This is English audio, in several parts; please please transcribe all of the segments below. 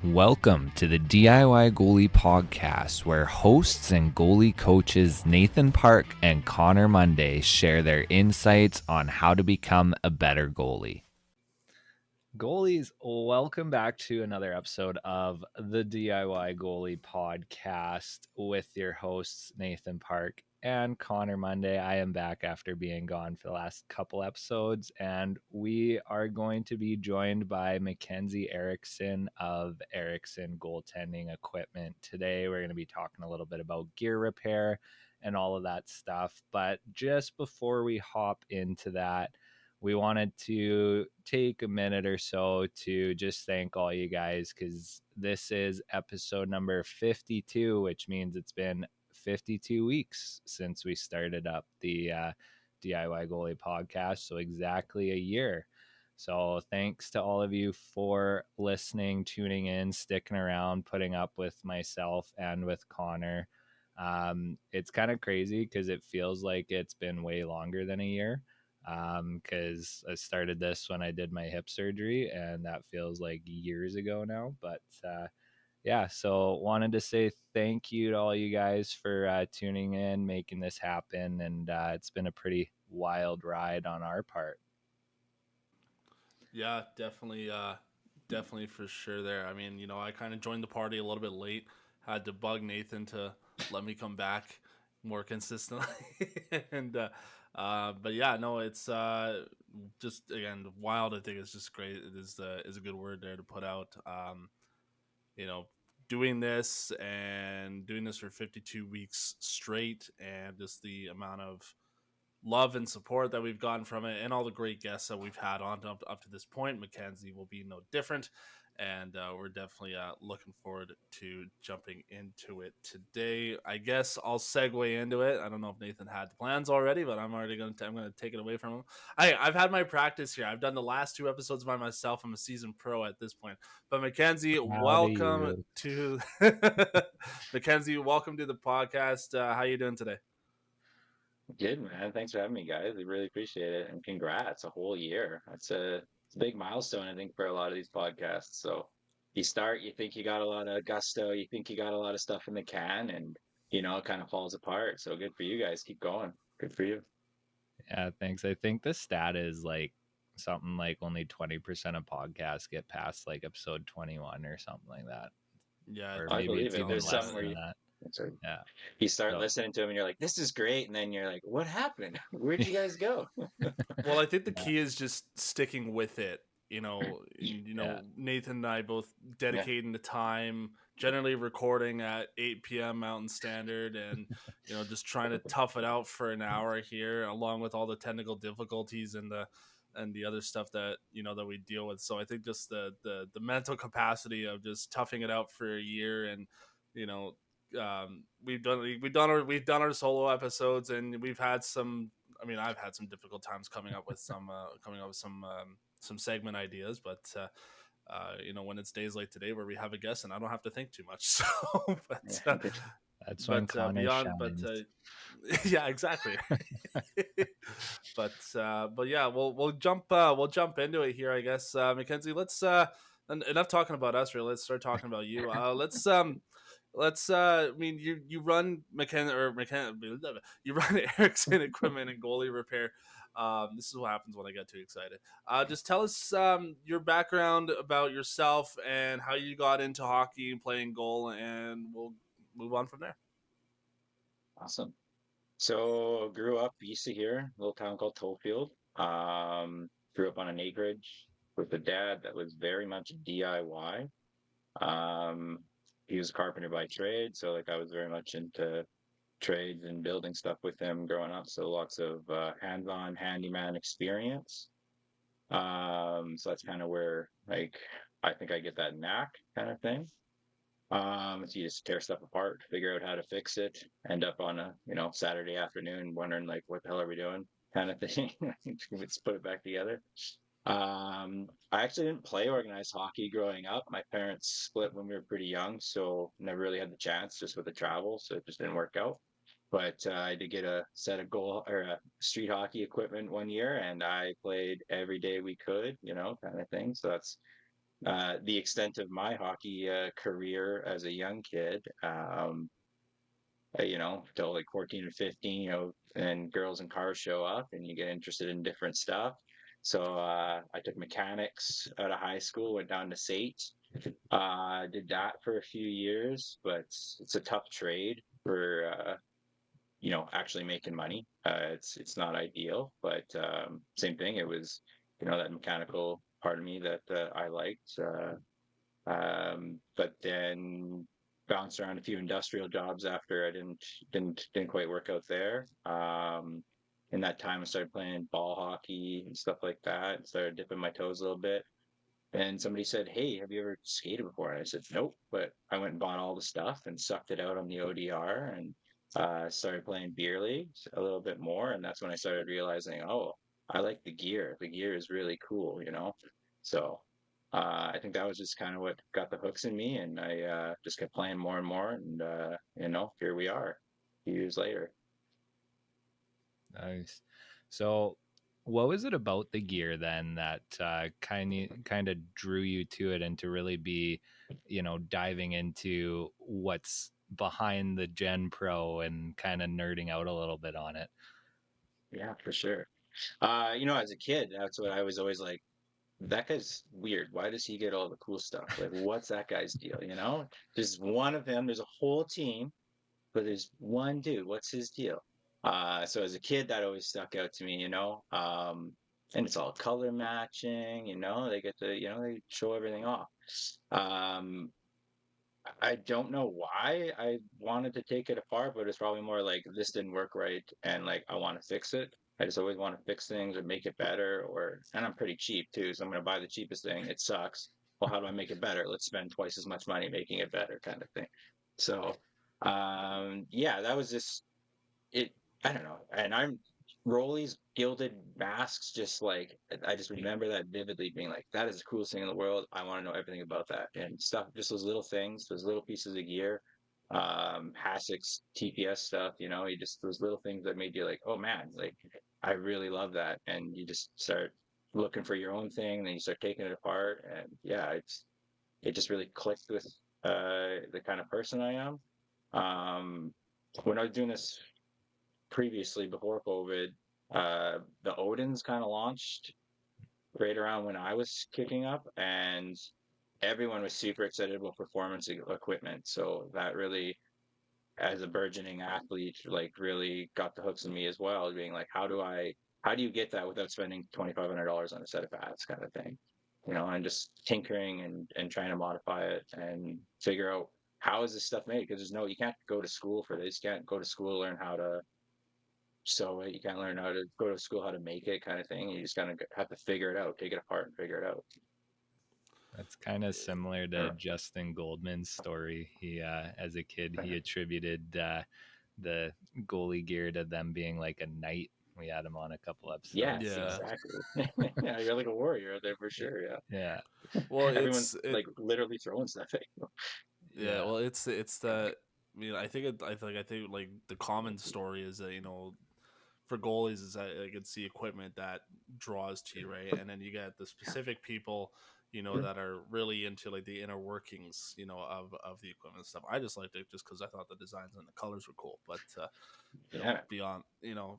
Welcome to the DIY Goalie Podcast, where hosts and goalie coaches Nathan Park and Connor Monday share their insights on how to become a better goalie. Goalies, welcome back to another episode of the DIY Goalie Podcast with your hosts Nathan Park and Connor Monday. I am back after being gone for the last couple episodes, and we are going to be joined by Mekenzie Erickson of Erickson Goaltending Equipment. Today, we're going to be talking a little bit about gear repair and all of that stuff. But just before we hop into that, we wanted to take a minute or so to just thank all you guys, because this is episode number 52, which means it's been 52 weeks since we started up the DIY Goalie Podcast. So exactly a year. So thanks to all of you for listening, tuning in, sticking around, putting up with myself and with Connor. It's kind of crazy because it feels like it's been way longer than a year, because I started this when I did my hip surgery, and that feels like years ago now. But yeah, so wanted to say thank you to all you guys for tuning in, making this happen, and it's been a pretty wild ride on our part. Yeah, definitely for sure there. I mean, I kind of joined the party a little bit late. Had to bug Nathan to let me come back more consistently. and But yeah, no, it's just again wild. I think it's just great. It is a good word there to put out. You know, doing this for 52 weeks straight, and just the amount of love and support that we've gotten from it, and all the great guests that we've had on up to this point. Mekenzie will be no different, and we're definitely looking forward to jumping into it today. I guess I'll segue into it. I don't know if Nathan had the plans already, but I'm gonna take it away from him. I've had my practice here. I've done the last two episodes by myself. I'm a seasoned pro at this point. But Mekenzie, How do welcome you? to Mekenzie, welcome to the podcast. How you doing today? Good, man. Thanks for having me, guys. I really appreciate it. And congrats, a whole year. It's a big milestone, I think, for a lot of these podcasts. So you start, you think you got a lot of gusto, you think you got a lot of stuff in the can, and it kind of falls apart. So good for you guys. Keep going. Good for you. Yeah, thanks. I think the stat is like something like only 20% of podcasts get past like episode 21 or something like that, Yeah, or I maybe believe it's it. even There's some less where than you, that. sorry, Yeah. you start So listening to them and you're like, this is great. And then you're like, what happened? Where'd you guys go? Well, I think the yeah, key is just sticking with it. yeah, Nathan and I both Yeah. dedicating the time, generally recording at 8 p.m. Mountain Standard, and just trying to tough it out for an hour here, along with all the technical difficulties and the other stuff that that we deal with. So I think just the mental capacity of just toughing it out for a year, and you know we've done our solo episodes, and we've had some. I mean, I've had some difficult times coming up with some segment ideas, but when it's days like today where we have a guest and I don't have to think too much. So, but uh, that's when Connor beyond, shines. yeah, exactly. But yeah, we'll jump into it here, I guess. Mekenzie, let's enough talking about us. Really, let's start talking about you. Let's I mean, you run you run Erickson equipment and goalie repair. This is what happens when I get too excited. Just tell us your background about yourself and how you got into hockey and playing goal, and we'll move on from there. Awesome. So grew up east of here, a little town called Tollfield. Grew up on an acreage with a dad that was very much DIY. Um, he was a carpenter by trade, so like I was very much into trades and building stuff with him growing up. So lots of hands-on handyman experience. So that's kind of where like I think I get that knack kind of thing. So you just tear stuff apart, figure out how to fix it, end up on a Saturday afternoon wondering like what the hell are we doing kind of thing. Let's put it back together. I actually didn't play organized hockey growing up. My parents split when we were pretty young, so never really had the chance just with the travel, so it just didn't work out. But I did get a set of goal or street hockey equipment one year, and I played every day we could, kind of thing. So that's the extent of my hockey career as a young kid. Till like 14 or 15, and girls in cars show up and you get interested in different stuff. So I took mechanics out of high school, went down to SAIT, did that for a few years, but it's a tough trade for actually making money. It's not ideal, but same thing. It was that mechanical part of me that I liked. But then bounced around a few industrial jobs after I didn't quite work out there. In that time, I started playing ball hockey and stuff like that. And started dipping my toes a little bit. And somebody said, "Hey, have you ever skated before?" And I said, "Nope." But I went and bought all the stuff and sucked it out on the ODR and started playing beer leagues a little bit more. And that's when I started realizing, oh, I like the gear. The gear is really cool. So I think that was just kind of what got the hooks in me, and I just kept playing more and more, and here we are, a few years later. Nice. So, what was it about the gear then that kind of drew you to it and to really be, diving into what's behind the Gen Pro and kind of nerding out a little bit on it? Yeah, for sure. As a kid, that's what I was always like. That guy's weird. Why does he get all the cool stuff? Like, what's that guy's deal? There's one of them. There's a whole team, but there's one dude. What's his deal? So as a kid, that always stuck out to me. And it's all color matching. They get to, they show everything off. Um, I don't know why I wanted to take it apart, but it's probably more like this didn't work right, and like I want to fix it. I just always want to fix things or make it better, and I'm pretty cheap too, so I'm gonna buy the cheapest thing. It sucks. Well, how do I make it better? Let's spend twice as much money making it better, kind of thing. So, yeah, that was just it. I don't know, and I'm Rolly's gilded masks. Just like I just remember that vividly, being like, "That is the coolest thing in the world. I want to know everything about that." And stuff, just those little things, those little pieces of gear, Hasek's TPS stuff. You just those little things that made you like, "Oh man, like I really love that." And you just start looking for your own thing, then you start taking it apart, and yeah, it just really clicked with the kind of person I am. When I was doing this previously before COVID, the Odins kind of launched right around when I was kicking up, and everyone was super excited about performance equipment. So that really, as a burgeoning athlete, like really got the hooks in me as well, being like, how do you get that without spending $2,500 on a set of pads, kind of thing, and just tinkering and trying to modify it and figure out how is this stuff made, because you can't go to school for this, you can't go to school to learn how to sew it. You can't learn how to go to school how to make it, kind of thing. You just gotta have to figure it out, take it apart, and figure it out. That's kind of similar to Yeah. Justin Goldman's story. He, as a kid, he attributed the goalie gear to them being like a knight. We had him on a couple episodes. Yes, Yeah. exactly. Yeah, you're like a warrior out there for sure. Yeah, Yeah. Well, everyone's like literally throwing stuff at you. yeah. Yeah. Well, it's that. I mean, I think like the common story is that for goalies is that like it's the equipment that draws to you, right? And then you get the specific people, that are really into like the inner workings, of the equipment and stuff. I just liked it just because I thought the designs and the colors were cool, but Yeah. beyond,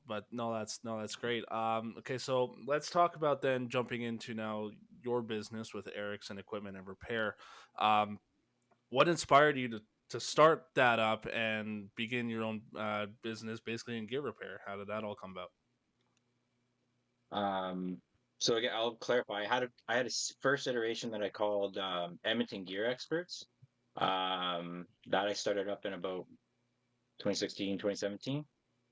but no, that's great. Okay, so let's talk about then jumping into now your business with Erickson Equipment and Repair. Um, what inspired you to start that up and begin your own business basically in gear repair? How did that all come about? So again, I'll clarify. I had a first iteration that I called Edmonton Gear Experts. That I started up in about 2016, 2017.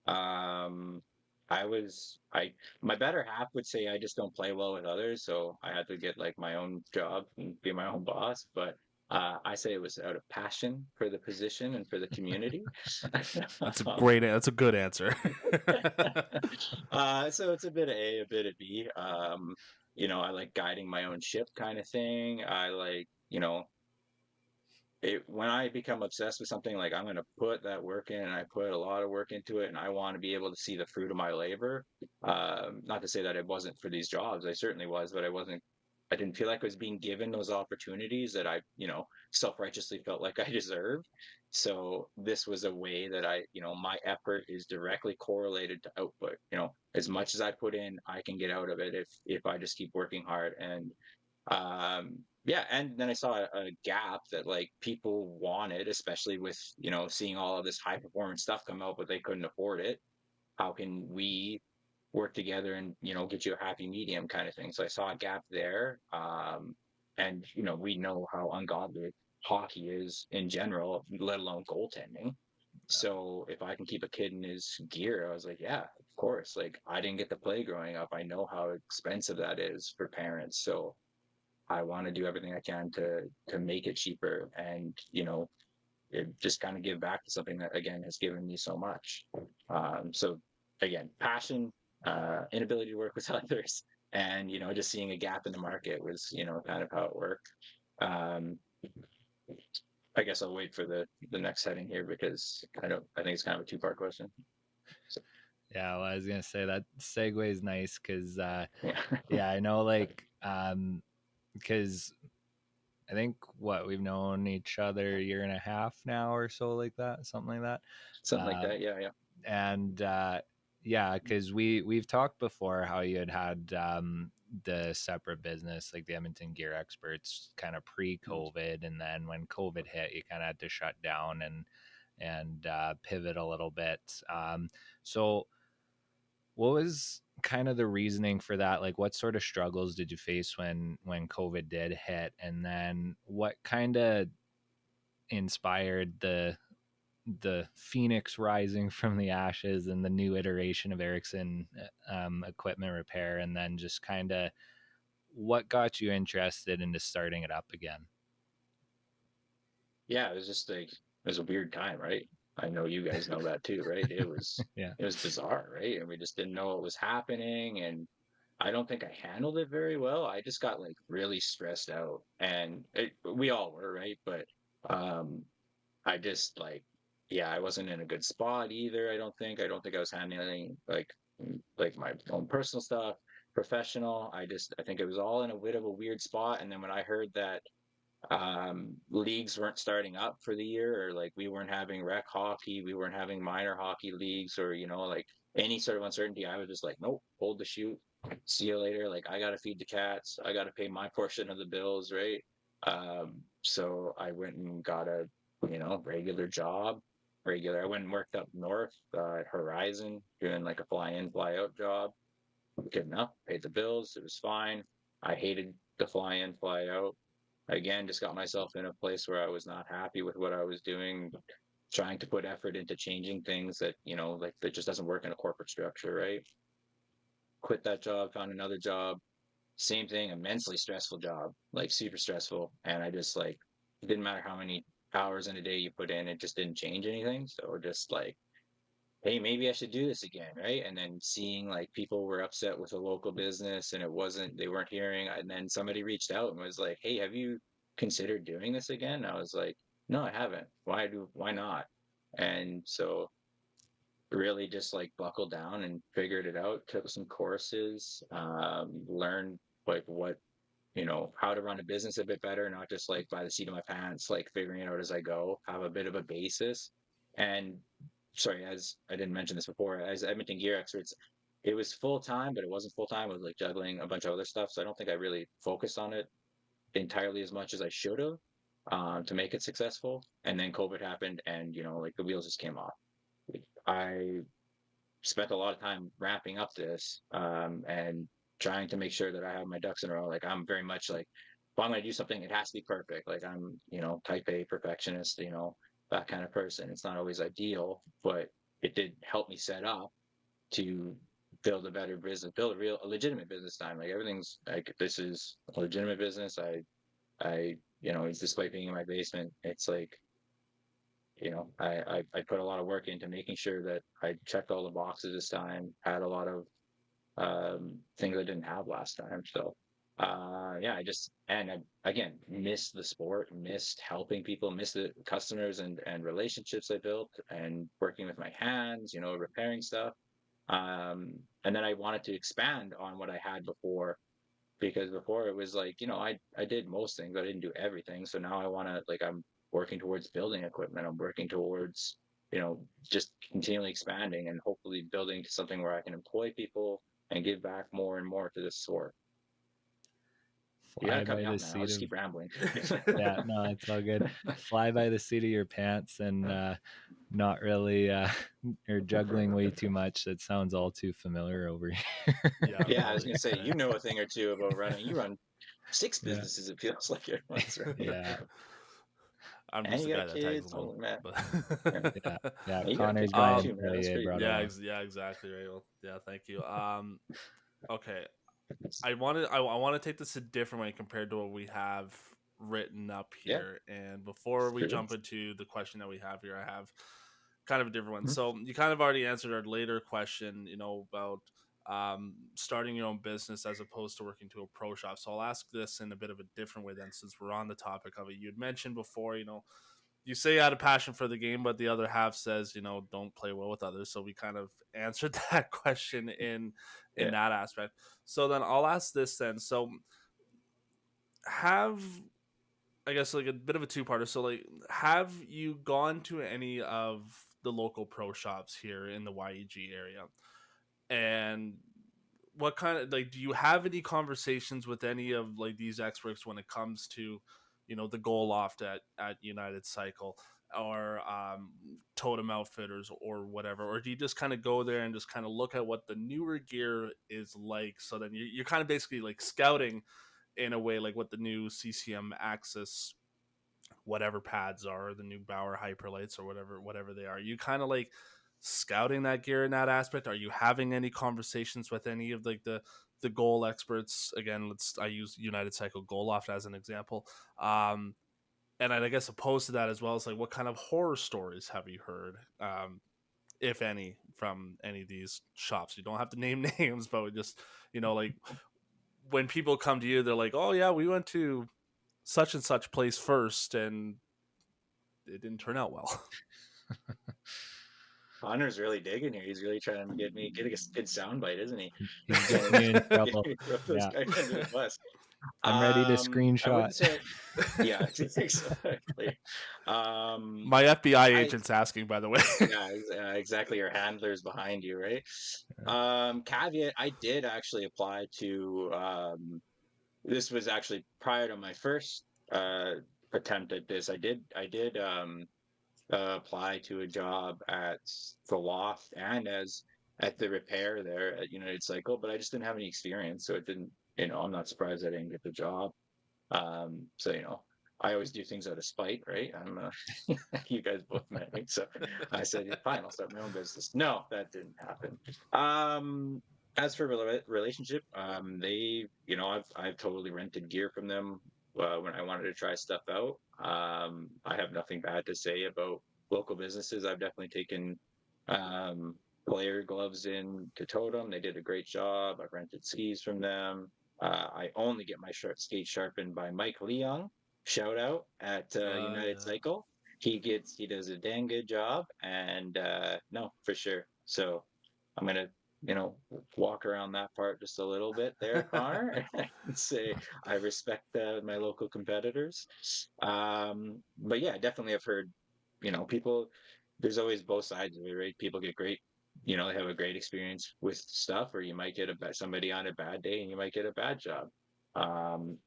Um, my better half would say I just don't play well with others, so I had to get like my own job and be my own boss. But I say it was out of passion for the position and for the community. Um, That's a good answer. so it's a bit of A, a bit of B. I like guiding my own ship kind of thing. I like, when I become obsessed with something, like I'm going to put that work in, and I put a lot of work into it, and I want to be able to see the fruit of my labor. Not to say that it wasn't for these jobs, I certainly was, but I wasn't. I didn't feel like I was being given those opportunities that I, self-righteously felt like I deserved. So this was a way that my effort is directly correlated to output. As much as I put in, I can get out of it if I just keep working hard. And yeah, and then I saw a gap that like people wanted, especially with, seeing all of this high performance stuff come out, but they couldn't afford it. How can we work together and get you a happy medium kind of thing? So I saw a gap there. And we know how ungodly hockey is in general, let alone goaltending. So if I can keep a kid in his gear, I was like, yeah, of course. Like I didn't get to play growing up. I know how expensive that is for parents. So I want to do everything I can to make it cheaper, and it just kind of give back to something that again has given me so much. So again, passion, inability to work with others, and just seeing a gap in the market was kind of how it worked. Um, I guess I'll wait for the next heading here because I think it's kind of a two-part question. So, Yeah, well, I was gonna say that segue is nice because yeah. yeah, I know like because I think we've known each other a year and a half now or so, like that, something like that. Something like Um, that. Yeah, yeah. and yeah, because we've talked before how you had the separate business, like the Edmonton Gear Experts, kind of pre-COVID, and then when COVID hit, you kind of had to shut down and pivot a little bit. So what was kind of the reasoning for that? Like, what sort of struggles did you face when COVID did hit, and then what kind of inspired the phoenix rising from the ashes and the new iteration of Erickson equipment repair, and then just kind of what got you interested into starting it up again? Yeah, it was just like it was a weird time, right? I know you guys know that too, right? It was Yeah. it was bizarre, right? And we just didn't know what was happening, and I don't think I handled it very well. I just got like really stressed out, and we all were, right? But um I just like yeah, I wasn't in a good spot either, I don't think. I don't think I was handling like my own personal stuff, professional. I think it was all in a bit of a weird spot. And then when I heard that leagues weren't starting up for the year, or like we weren't having rec hockey, we weren't having minor hockey leagues, or like any sort of uncertainty, I was just like, nope, hold the shoot, see you later. Like I gotta feed the cats, I gotta pay my portion of the bills, right? So I went and got a regular job. I went and worked up north at Horizon, doing like a fly in fly out job. Good enough, paid the bills, it was fine. I hated the fly in fly out. Again, just got myself in a place where I was not happy with what I was doing, trying to put effort into changing things that like that just doesn't work in a corporate structure, right? Quit that job, found another job, same thing, immensely stressful job, like super stressful. And I just like it didn't matter how many hours in a day you put in, it just didn't change anything. So just like, hey, maybe I should do this again, right? And then seeing like people were upset with a local business and they weren't hearing, and then somebody reached out and was like, hey, have you considered doing this again? I was like, no, I haven't. Why not? And so really just like buckled down and figured it out, took some courses, learned like how to run a business a bit better, not just like by the seat of my pants, like figuring it out as I go, have a bit of a basis. And sorry, as I didn't mention this before, as Edmonton Gear Experts, it was full time, but it wasn't full time. It was like juggling a bunch of other stuff. So I don't think I really focused on it entirely as much as I should have to make it successful. And then COVID happened, and like the wheels just came off. I spent a lot of time wrapping up this and trying to make sure that I have my ducks in a row. Like I'm very much like, if I'm going to do something, it has to be perfect. Like I'm, type A perfectionist, that kind of person. It's not always ideal, but it did help me set up to build a better business, build a legitimate business time. Like everything's like, this is a legitimate business. Despite being in my basement, it's like, I put a lot of work into making sure that I checked all the boxes this time, had a lot of things I didn't have last time. So, yeah, again, missed the sport, missed helping people, missed the customers and relationships I built and working with my hands, repairing stuff. And then I wanted to expand on what I had before, because before it was like, I did most things, I didn't do everything. So now I want to, like, I'm working towards building equipment. I'm working towards, just continually expanding and hopefully building to something where I can employ people and give back more and more to this sport. You're gonna Fly cut by me the off, man. I'll seat just of keep rambling. yeah, no, it's all good. Fly by the seat of your pants and not really or juggling way too much. That sounds all too familiar over here. Yeah, Yeah, I was really. gonna say, Yeah. you know a thing or two about running. You run six Yeah. businesses, it feels like at once, right? Yeah. I'm And just you the guy got that tags kids. along. Holy man. Yeah. But Yeah. Yeah. You got Connor's kids my running too, man. That's employee, pretty brought cool. yeah, along. yeah, exactly, right. Well, yeah, thank you. Okay. I want to take this a different way compared to what we have written up Yeah. here. And before we Sure. jump into the question that we have here, I have kind of a different one. Mhm. So you kind of already answered our later question, about starting your own business as opposed to working to a pro shop. So I'll ask this in a bit of a different way then, since we're on the topic of it. You'd mentioned before, you say you had a passion for the game, but the other half says, don't play well with others. So we kind of answered that question in Yeah. that aspect. So then I'll ask this then. So have I guess like a bit of a two-parter. So like have you gone to any of the local pro shops here in the YEG area? And what kind of like do you have any conversations with any of like these experts when it comes to the goal loft at United Cycle or Totem Outfitters or whatever, or do you just kind of go there and just kind of look at what the newer gear is like, so then you're kind of basically like scouting in a way, like what the new CCM Axis whatever pads are, the new Bauer Hyperlights or whatever they are. You kind of like scouting that gear in that aspect? Are you having any conversations with any of like the goal experts? Again, I use United Cycle Goal Loft as an example. And I guess opposed to that as well is like what kind of horror stories have you heard? If any, from any of these shops. You don't have to name names, but just like when people come to you, they're like, "Oh yeah, we went to such and such place first, and it didn't turn out well." Connor's really digging here. He's really trying to get a good soundbite, isn't he? He's getting me in Get trouble. me throw those Yeah. guys under the bus. I'm ready to I screenshot. wouldn't say, yeah, exactly. My FBI I agent's asking, by the way. Yeah, exactly. Your handler's behind you, right? Caveat: I did actually apply to. This was actually prior to my first attempt at this. I did apply to a job at the loft and as at the repair there at United Cycle, but I just didn't have any experience, so it didn't. I'm not surprised I didn't get the job. So I always do things out of spite, right? You guys both met me, so I said, "Yeah, fine, I'll start my own business." No, that didn't happen. As for relationship, I've totally rented gear from them when I wanted to try stuff out. I have nothing bad to say about local businesses. I've definitely taken um, player gloves in to Totem. They did a great job. I've rented skis from them. I only get my skates sharpened by Mike Leong. Shout out at United Yeah. Cycle. He does a dang good job, and no, for sure. So I'm gonna walk around that part just a little bit there, Connor, and say I respect my local competitors. But yeah, definitely I've heard people. There's always both sides of it, right? People get great they have a great experience with stuff, or you might get somebody on a bad day and you might get a bad job. Um,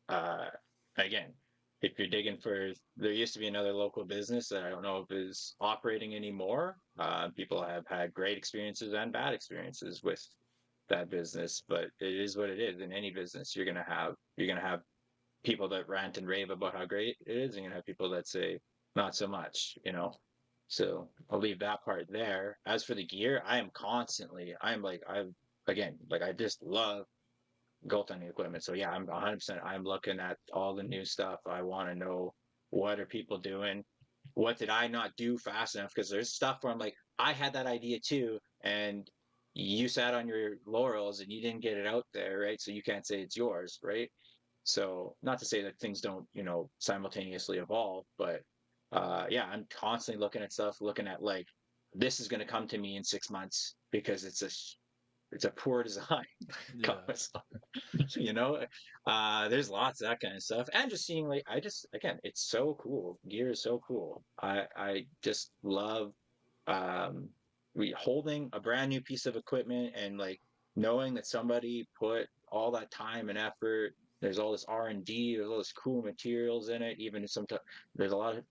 uh, Again, if you're digging for, there used to be another local business that I don't know if is operating anymore. People have had great experiences and bad experiences with that business, but it is what it is. In any business, you're gonna have people that rant and rave about how great it is, and you're gonna have people that say not so much. So I'll leave that part there. As for the gear, I'm like, I just love goaltending equipment. So yeah, I'm 100%. I'm looking at all the new stuff. I want to know, what are people doing? What did I not do fast enough? Because there's stuff where I'm like, I had that idea too, and you sat on your laurels and you didn't get it out there, right? So you can't say it's yours, right? So not to say that things don't, simultaneously evolve, but yeah, I'm constantly looking at stuff, looking at like, this is going to come to me in 6 months because it's a it's a poor design. Yeah. You know, there's lots of that kind of stuff, and just seeing like again, it's so cool. Gear is so cool. I just love um holding a brand new piece of equipment and like knowing that somebody put all that time and effort. There's all this R&D, there's all this cool materials in it. Even sometimes there's a lot of,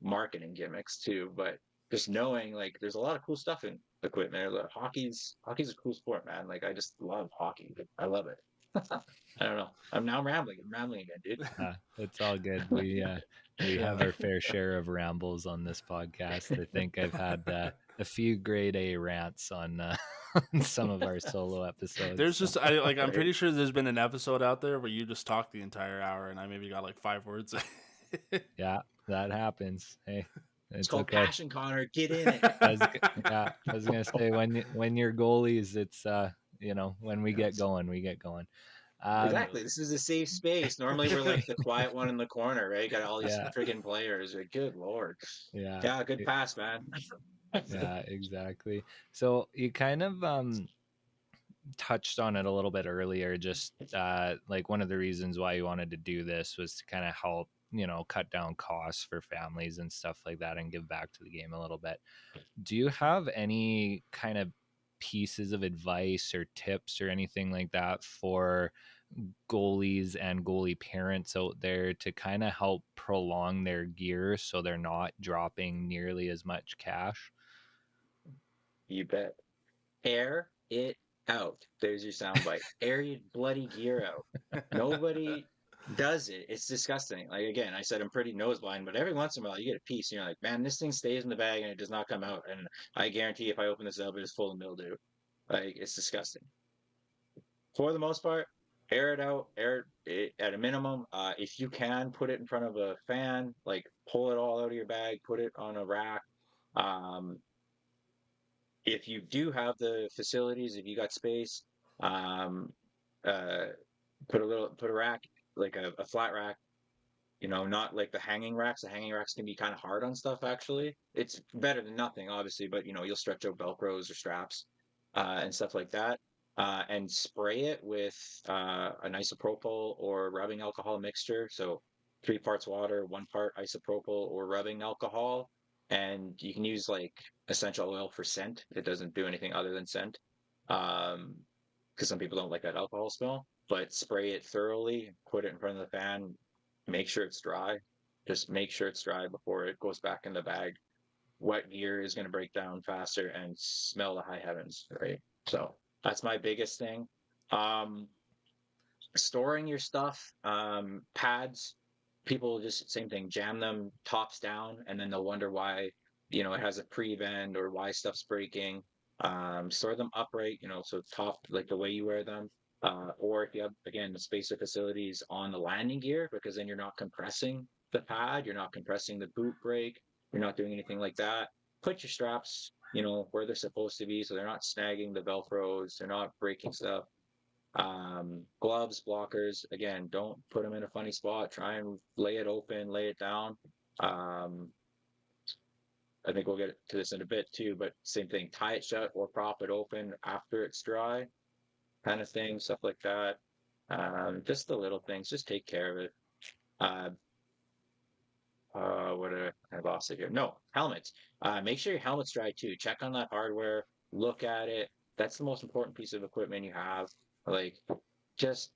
marketing gimmicks too, but just knowing like there's a lot of cool stuff in equipment. Like, hockey's a cool sport, man. Like I just love hockey. I love it. I don't know. I'm rambling. I'm rambling again, dude. It's all good. We have Yeah. our fair share of rambles on this podcast. I think I've had a few grade A rants on, on some of our solo episodes. There's So just I'm Right? pretty sure there's been an episode out there where you just talked the entire hour and I maybe got like 5 words. yeah, that happens. Hey, It's it's called okay. passion, Connor. Get in it. Yeah, I was gonna say when you're goalies, it's when we get Yes. going, we get going. Yeah. Exactly. This is a safe space. Normally, we're like the quiet one in the corner, right? Got all these Yeah, friggin' players. Like, good lord. yeah, Yeah, good pass, man. yeah, exactly. So you kind of touched on it a little bit earlier. Just like one of the reasons why you wanted to do this was to kind of help cut down costs for families and stuff like that, and give back to the game a little bit. Do you have any kind of pieces of advice or tips or anything like that for goalies and goalie parents out there to kind of help prolong their gear so they're not dropping nearly as much cash? You bet. Air it out. There's your soundbite. Air your bloody gear out. Nobody does it. It's disgusting. Like again, I said I'm pretty nose blind, but every once in a while you get a piece and you're like, man, this thing stays in the bag and it does not come out. And I guarantee if I open this up, it is full of mildew. Like it's disgusting. For the most part, air it out, air it at a minimum. If you can, put it in front of a fan, like pull it all out of your bag, put it on a rack. Um, if you do have the facilities, if you got space, um, uh, put a rack, like a flat rack, not like the hanging racks. The hanging racks can be kind of hard on stuff, actually. It's better than nothing, obviously, but you'll stretch out Velcros or straps, and stuff like that. And spray it with an isopropyl or rubbing alcohol mixture. So 3 parts water, 1 part isopropyl or rubbing alcohol. And you can use like essential oil for scent. It doesn't do anything other than scent. Because some people don't like that alcohol smell. But spray it thoroughly, put it in front of the fan, make sure it's dry. Just make sure it's dry before it goes back in the bag. Wet gear is going to break down faster and smell the high heavens, right? So that's my biggest thing. Um, Storing your stuff, pads, people just same thing, jam them tops down, and then they'll wonder why it has a pre-bend or why stuff's breaking. Store them upright, so top like the way you wear them. Or if you have again the spacer facilities on the landing gear, because then you're not compressing the pad, you're not compressing the boot brake, you're not doing anything like that. Put your straps, where they're supposed to be, so they're not snagging the Velcros, they're not breaking stuff. Gloves, blockers, again, don't put them in a funny spot. Try and lay it open, lay it down. I think we'll get to this in a bit too, but same thing, tie it shut or prop it open after it's dry, kind of thing, stuff like that. Just the little things, just take care of it. Uh, what I lost it here. No, helmets. Make sure your helmet's dry too. Check on that hardware, look at it. That's the most important piece of equipment you have. Like, just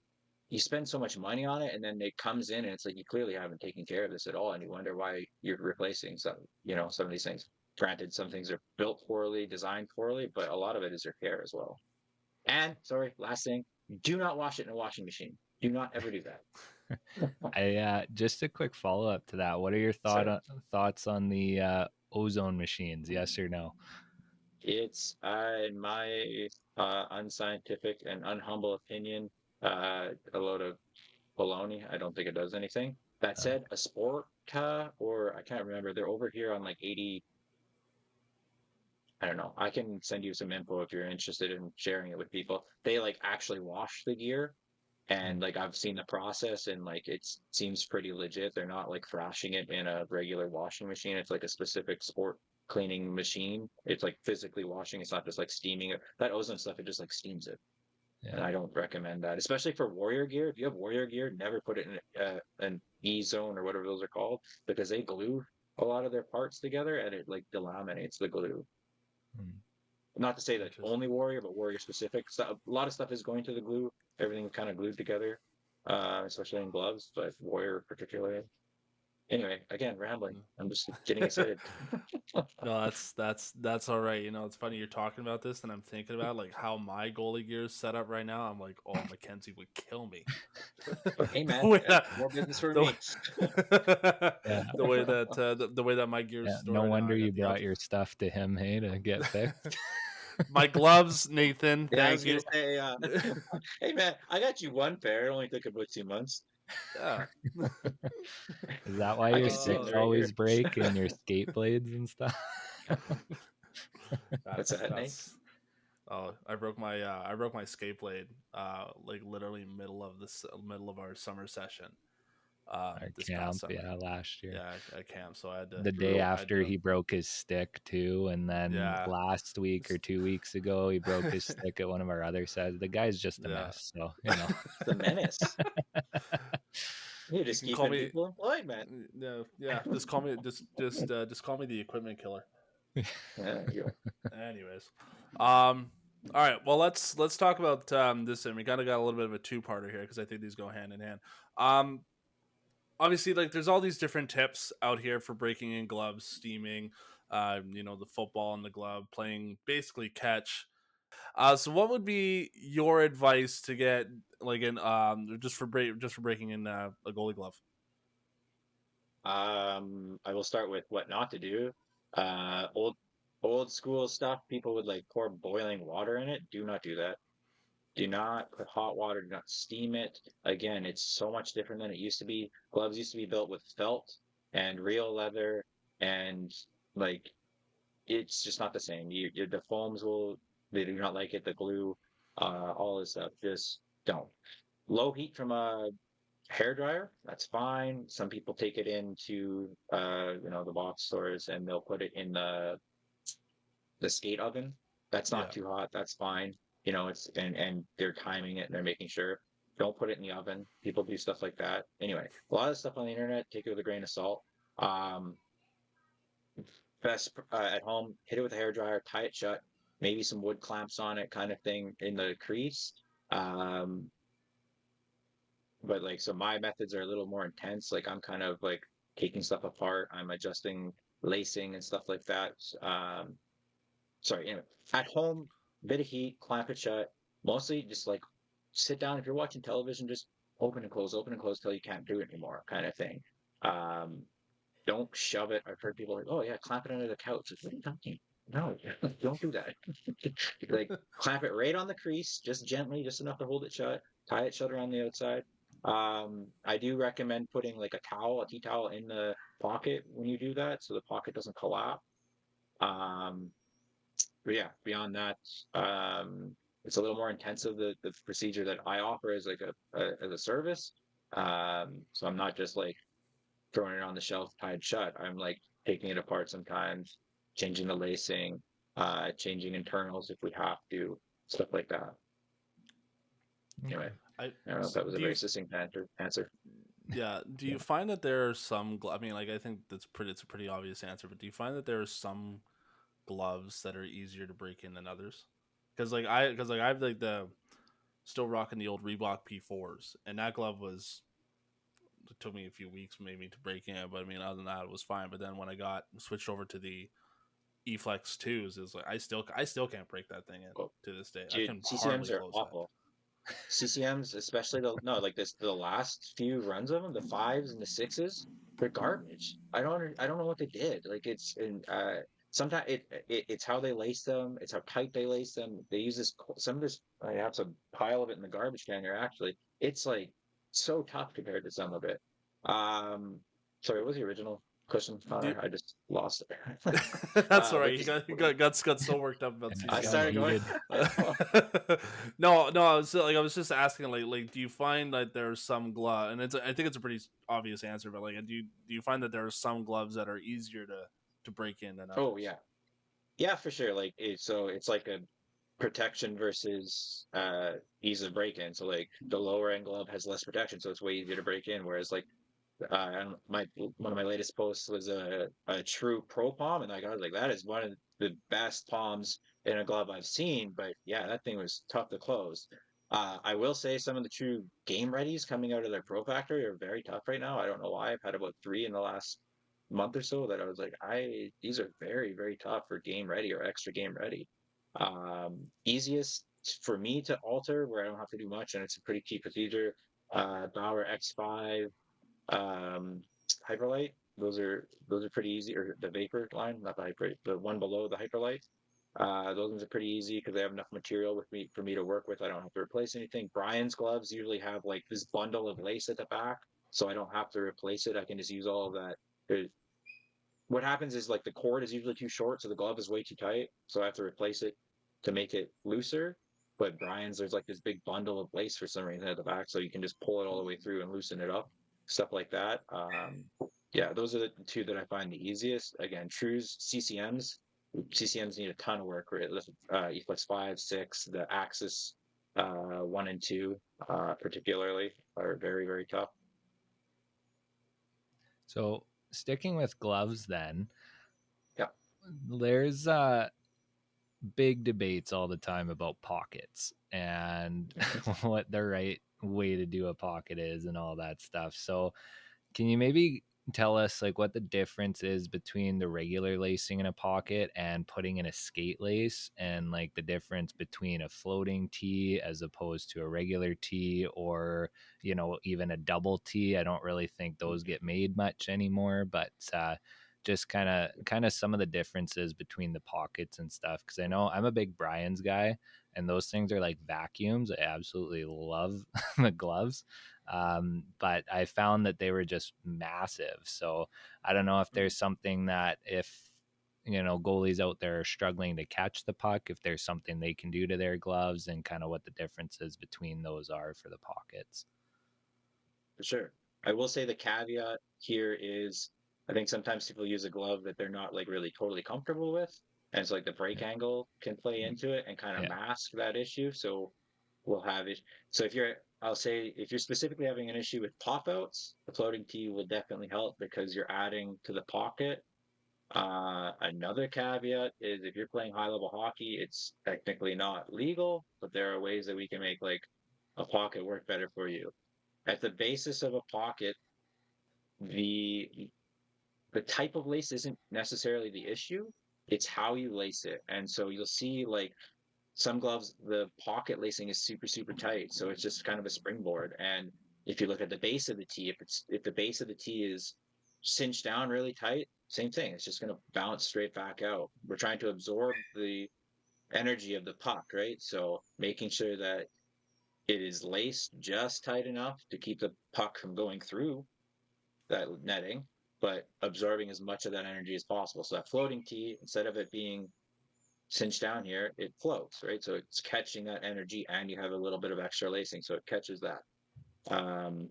you spend so much money on it and then it comes in and it's like you clearly haven't taken care of this at all and you wonder why you're replacing some of these things. Granted, some things are built poorly, designed poorly, but a lot of it is your care as well. And sorry, last thing, do not wash it in a washing machine. Do not ever do that. I just a quick follow up to that. What are your Sorry. thoughts on the ozone machines? Yes or no? It's in my unscientific and unhumble opinion, a load of baloney. I don't think it does anything. That Uh, said, a sport or I can't remember. They're over here on like 80. I don't know. I can send you some info if you're interested in sharing it with people. They like actually wash the gear, and like I've seen the process, and like it seems pretty legit. They're not like thrashing it in a regular washing machine. It's like a specific sport cleaning machine. It's like physically washing. It's not just like steaming it. That ozone stuff, it just like steams it. And Yeah. I don't recommend that, especially for warrior gear. If you have warrior gear, never put it in an E zone or whatever those are called, because they glue a lot of their parts together and it like delaminates the glue. Hmm. Not to say that Interesting. only warrior, but warrior specific. So a lot of stuff is going to the glue. Everything kind of glued together, especially in gloves, but warrior particularly. Anyway, again, rambling. I'm just getting excited. No, that's all right. You know, it's funny you're talking about this, and I'm thinking about like how my goalie gear is set up right now. I'm like, oh, Mekenzie would kill me. But hey, the man, way that more business for the, me. Yeah. the way that the way that my gear is Yeah. stored No right now, wonder I you got the brought your stuff to him, hey, to get fixed. my gloves, Nathan. Yeah, I was Thank gonna you. say, hey man, I got you one pair. It only took about 2 months. Yeah. Is that why I your can see them. Oh, sticks They're right here. always break and your skate blades and stuff? What's that, Nate? that's. Oh, I broke my skate blade like literally middle of our summer session Our this past camp, summer. yeah, last year. Yeah, at camp. So I had to The day Brutal. after he broke his stick too, and then yeah. last week or 2 weeks ago he broke his stick at one of our other sets. The guy's just a Yeah. mess, so you know. The menace. You're You just can call keeping me people employed, man. no, yeah, just call me the equipment killer. Yeah, you go. Anyways. All right, well let's talk about this, and we kind of got a little bit of a two-parter here because I think these go hand in hand. Um Obviously, like there's all these different tips out here for breaking in gloves, steaming, you know, the football in the glove, playing basically catch. So what would be your advice to get like an just for breaking in a goalie glove? I will start with what not to do. Old school stuff. People would like pour boiling water in it. Do not do that. Do not put hot water. Do not steam it. Again, it's so much different than it used to be. Gloves used to be built with felt and real leather, and like it's just not the same. The foams will they do not like it. The glue, all this stuff, just don't. Low heat from a hair dryer, that's fine. Some people take it into the box stores and they'll put it in the skate oven. That's not Yeah, too hot. That's fine. It's and they're timing it and they're making sure. Don't put it in the oven. People do stuff like that. Anyway, a lot of stuff on the internet, take it with a grain of salt. Um, Best at home, hit it with a hair dryer, tie it shut, maybe some wood clamps on it, kind of thing in the crease. Um, but like, so my methods are a little more intense. Like I'm kind of like taking stuff apart. I'm adjusting lacing and stuff like that. Sorry, anyway, at home, bit of heat, clamp it shut. Mostly just like sit down. If you're watching television, just open and close till you can't do it anymore, kind of thing. Um, don't shove it. I've heard people like, oh yeah, clamp it under the couch. Like, what are you talking? No, don't do that. Like clamp it right on the crease, just gently, just enough to hold it shut. Tie it shut around the outside. I do recommend putting like a tea towel in the pocket when you do that, so the pocket doesn't collapse. Um, but yeah, beyond that, it's a little more intensive. The procedure that I offer is like as a service. So I'm not just like throwing it on the shelf tied shut. I'm like taking it apart sometimes, changing the lacing, changing internals if we have to, stuff like that. Anyway, I I don't know if that was a do very you succinct answer. yeah do Yeah. you find that there are some I mean, like I think it's a pretty obvious answer, but do you find that there are some gloves that are easier to break in than others? Because I've like the still rocking the old Reebok P4s, and that glove was it took me a few weeks maybe to break in, but I mean other than that it was fine. But then when I got switched over to the E-Flex 2s, is like I still can't break that thing in Well, to this day. I dude, can CCMs hardly are close that. awful. CCMs, especially the last few runs of them, the fives and the sixes, they're garbage. I don't know what they did. Like sometimes it's how they lace them, it's how tight they lace them. They use some of this. I have some pile of it in the garbage can here. Actually, it's like so tough compared to some of it. Um, Sorry, what was the original question, Do, Connor? I just lost it. That's all right. But You just got so worked up about And I getting CCM. started going. heated. No, I was just asking, like, do you find that there's some glove, and I think it's a pretty obvious answer, but like, do you find that there are some gloves that are easier to to break in than Oh others? yeah, yeah, for sure. Like it's like a protection versus ease of break in. So like the lower end glove has less protection, so it's way easier to break in. Whereas like my one of my latest posts was a true pro palm, and like I was like, that is one of the best palms in a glove I've seen. But yeah, that thing was tough to close. I will say some of the true game readies coming out of their pro factory are very tough right now. I don't know why. I've had about three in the last month or so that I was like, these are very, very tough for game ready or extra game ready. Easiest for me to alter where I don't have to do much and it's a pretty cheap procedure. Bauer X5, um, Hyperlight. Those are pretty easy, or the Vapor line, not the Hyper, the one below the Hyperlight. Those ones are pretty easy because they have enough material with me for me to work with. I don't have to replace anything. Brian's gloves usually have like this bundle of lace at the back, so I don't have to replace it. I can just use all of that. What happens is like the cord is usually too short, so the glove is way too tight. So I have to replace it to make it looser. But Brian's, there's like this big bundle of lace for some reason at the back, so you can just pull it all the way through and loosen it up, stuff like that. Yeah, those are the two that I find the easiest. Again, True's CCMs. CCMs need a ton of work. Right? Eflex 5, 6, the Axis 1 and 2, particularly, are very, very tough. So sticking with gloves, then Yeah. there's big debates all the time about pockets and what the right way to do a pocket is and all that stuff. So can you maybe tell us like what the difference is between the regular lacing in a pocket and putting in a skate lace, and like the difference between a floating tee as opposed to a regular tee, or even a double tee? I don't really think those get made much anymore, but just kind of some of the differences between the pockets and stuff, because I know I'm a big Brian's guy, and those things are like vacuums. I absolutely love the gloves, but I found that they were just massive. So I don't know if there's something that, if goalies out there are struggling to catch the puck, if there's something they can do to their gloves, and kind of what the differences between those are for the pockets. For sure. I will say the caveat here is I think sometimes people use a glove that they're not like really totally comfortable with. And it's like the break Yeah. angle can play into it and kind of Yeah. mask that issue. So we'll have it. So I'll say if you're specifically having an issue with pop outs, the floating tee will definitely help because you're adding to the pocket. Another caveat is if you're playing high level hockey, it's technically not legal, but there are ways that we can make like a pocket work better for you. At the basis of a pocket, the the type of lace isn't necessarily the issue. It's how you lace it. And so you'll see like some gloves, the pocket lacing is super, super tight. So it's just kind of a springboard. And if you look at the base of the tee, if the base of the tee is cinched down really tight, same thing. It's just going to bounce straight back out. We're trying to absorb the energy of the puck, right? So making sure that it is laced just tight enough to keep the puck from going through that netting, but absorbing as much of that energy as possible. So that floating tee, instead of it being cinched down here, it floats, right? So it's catching that energy and you have a little bit of extra lacing. So it catches that. Um,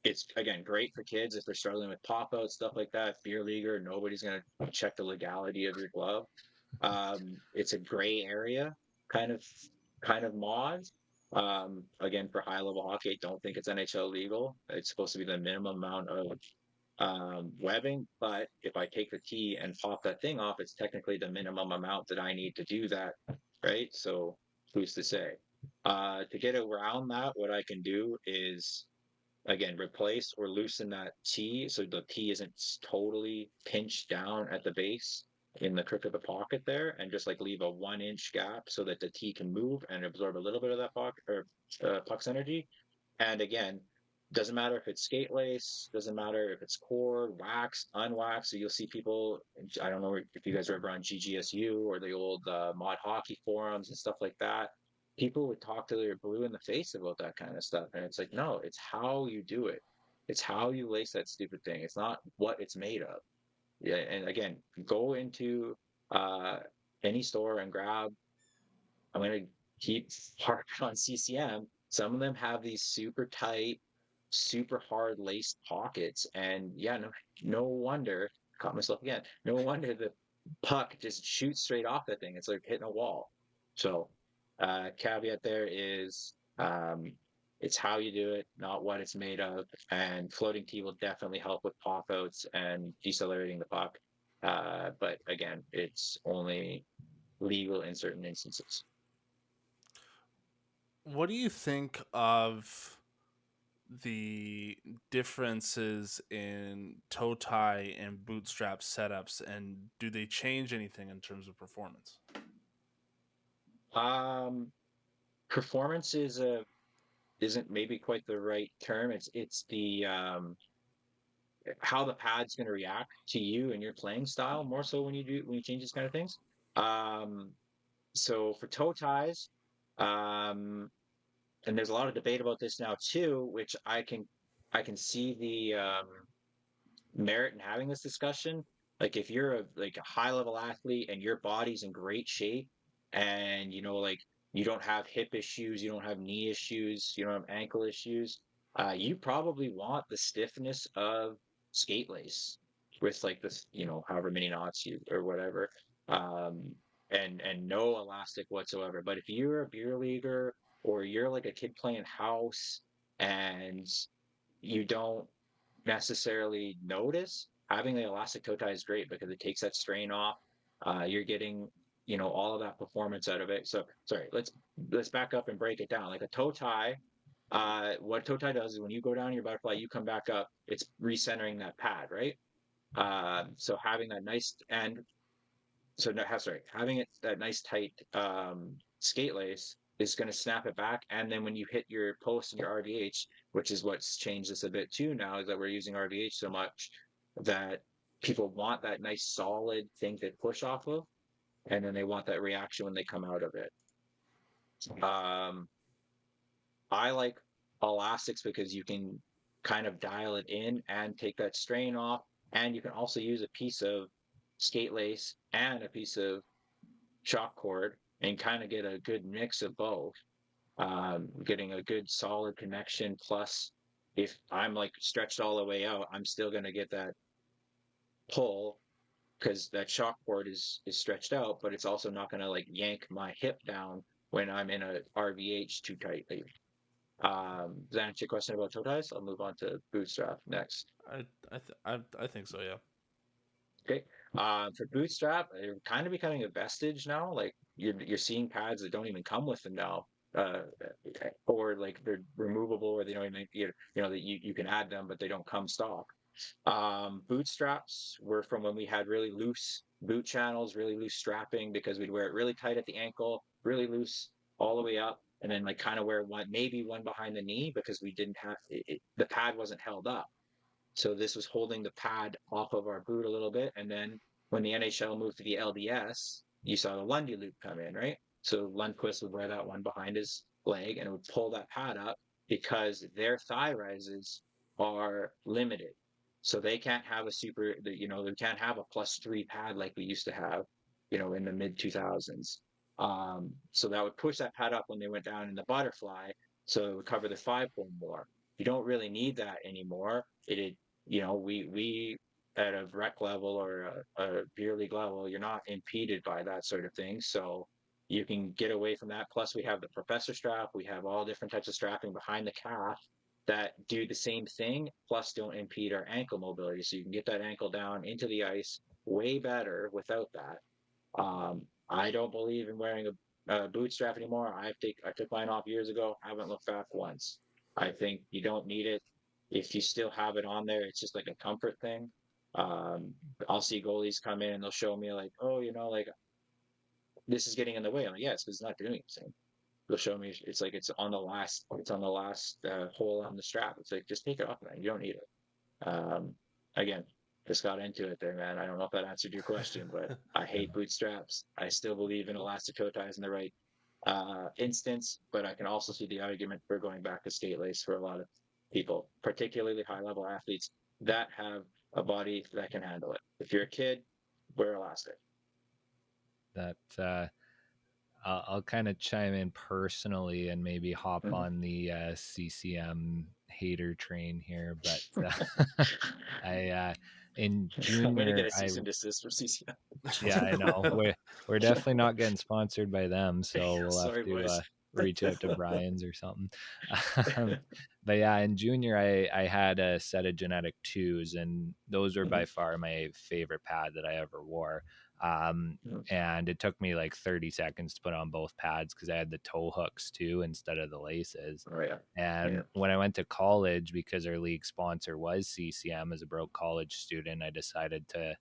it's again great for kids if they're struggling with pop outs, stuff like that. Beer leaguer, nobody's going to check the legality of your glove. It's a gray area kind of mod. Again, for high level hockey, I don't think it's NHL legal. It's supposed to be the minimum amount of webbing, but if I take the tee and pop that thing off, it's technically the minimum amount that I need to do that, right? So who's to say? To get around that, what I can do is again replace or loosen that tee so the tee isn't totally pinched down at the base in the crook of the pocket there, and just like leave a 1 inch gap so that the tee can move and absorb a little bit of that puck or puck's energy. And again, doesn't matter if it's skate lace, doesn't matter if it's cord, wax, unwaxed. So you'll see people, I don't know if you guys are ever on GGSU or the old mod hockey forums and stuff like that. People would talk to their blue in the face about that kind of stuff. And it's like, no, it's how you do it. It's how you lace that stupid thing. It's not what it's made of. Yeah. And again, go into uh, any store and grab, I'm going to keep harping on CCM. Some of them have these super tight, super hard laced pockets. And yeah, no wonder caught myself again. No wonder the puck just shoots straight off the thing. It's like hitting a wall. So, caveat there is it's how you do it, not what it's made of. And floating tee will definitely help with pop outs and decelerating the puck. But again, it's only legal in certain instances. What do you think of the differences in toe tie and bootstrap setups, and do they change anything in terms of performance? Performance isn't maybe quite the right term. It's the how the pad's going to react to you and your playing style more so when you change these kind of things. Um, so for toe ties, um, and there's a lot of debate about this now too, which I can see the merit in having this discussion. Like if you're a high level athlete and your body's in great shape, and like you don't have hip issues, you don't have knee issues, you don't have ankle issues, you probably want the stiffness of skate lace with like this, however many knots you or whatever, um, and no elastic whatsoever. But if you're a beer leaguer or you're like a kid playing house and you don't necessarily notice, having the elastic toe tie is great because it takes that strain off. You're getting, all of that performance out of it. So sorry, let's back up and break it down. Like a toe tie, what a toe tie does is when you go down your butterfly, you come back up, it's recentering that pad, right? So having that nice and so no, sorry, having it that nice tight skate lace is going to snap it back, and then when you hit your post and your RVH, which is what's changed this a bit too now, is that we're using RVH so much that people want that nice solid thing to push off of, and then they want that reaction when they come out of it. I like elastics because you can kind of dial it in and take that strain off, and you can also use a piece of skate lace and a piece of shock cord and kind of get a good mix of both. Getting a good solid connection. Plus, if I'm like stretched all the way out, I'm still going to get that pull because that shock cord is stretched out, but it's also not going to like yank my hip down when I'm in a RVH too tightly. Does that answer your question about toe ties? I'll move on to bootstrap next. I think so. Yeah. Okay. For bootstrap, they're kind of becoming a vestige now. Like you're seeing pads that don't even come with them now, uh, or like they're removable, or they don't even that you can add them, but they don't come stock. Bootstraps were from when we had really loose boot channels, really loose strapping because we'd wear it really tight at the ankle, really loose all the way up, and then like kind of wear maybe one behind the knee because we didn't have the pad wasn't held up. So this was holding the pad off of our boot a little bit. And then when the NHL moved to the LDS, you saw the Lundy loop come in, right? So Lundqvist would wear that one behind his leg and it would pull that pad up because their thigh rises are limited. So they can't have they can't have a +3 pad like we used to have, in the mid 2000s. So that would push that pad up when they went down in the butterfly. So it would cover the 5-hole more. You don't really need that anymore. We at a rec level or a beer league level, you're not impeded by that sort of thing. So you can get away from that. Plus, we have the professor strap. We have all different types of strapping behind the calf that do the same thing, plus don't impede our ankle mobility. So you can get that ankle down into the ice way better without that. I don't believe in wearing a boot strap anymore. I took mine off years ago. I haven't looked back once. I think you don't need it. If you still have it on there, it's just like a comfort thing. Um, I'll see goalies come in and they'll show me like, oh, like this is getting in the way. I'm like, yeah, it's because it's not doing anything. They'll show me it's like it's on the last hole on the strap. It's like just take it off, man. You don't need it. Again, just got into it there, man. I don't know if that answered your question, but I hate bootstraps. I still believe in elastic toe ties in the right instance, but I can also see the argument for going back to skate lace for a lot of people, particularly high level athletes that have a body that can handle it. If you're a kid, wear elastic. That I'll kind of chime in personally and maybe hop on the CCM hater train here, but In I'm gonna get junior, a cease and desist from CCM. yeah, I know. We're definitely not getting sponsored by them, so we'll have Sorry, to boys. reach out to Brian's or something. Um, but yeah, in junior, I had a set of genetic twos, and those were by far my favorite pad that I ever wore. And it took me like 30 seconds to put on both pads because I had the toe hooks too instead of the laces. Oh yeah. And when I went to college, because our league sponsor was CCM as a broke college student, I decided to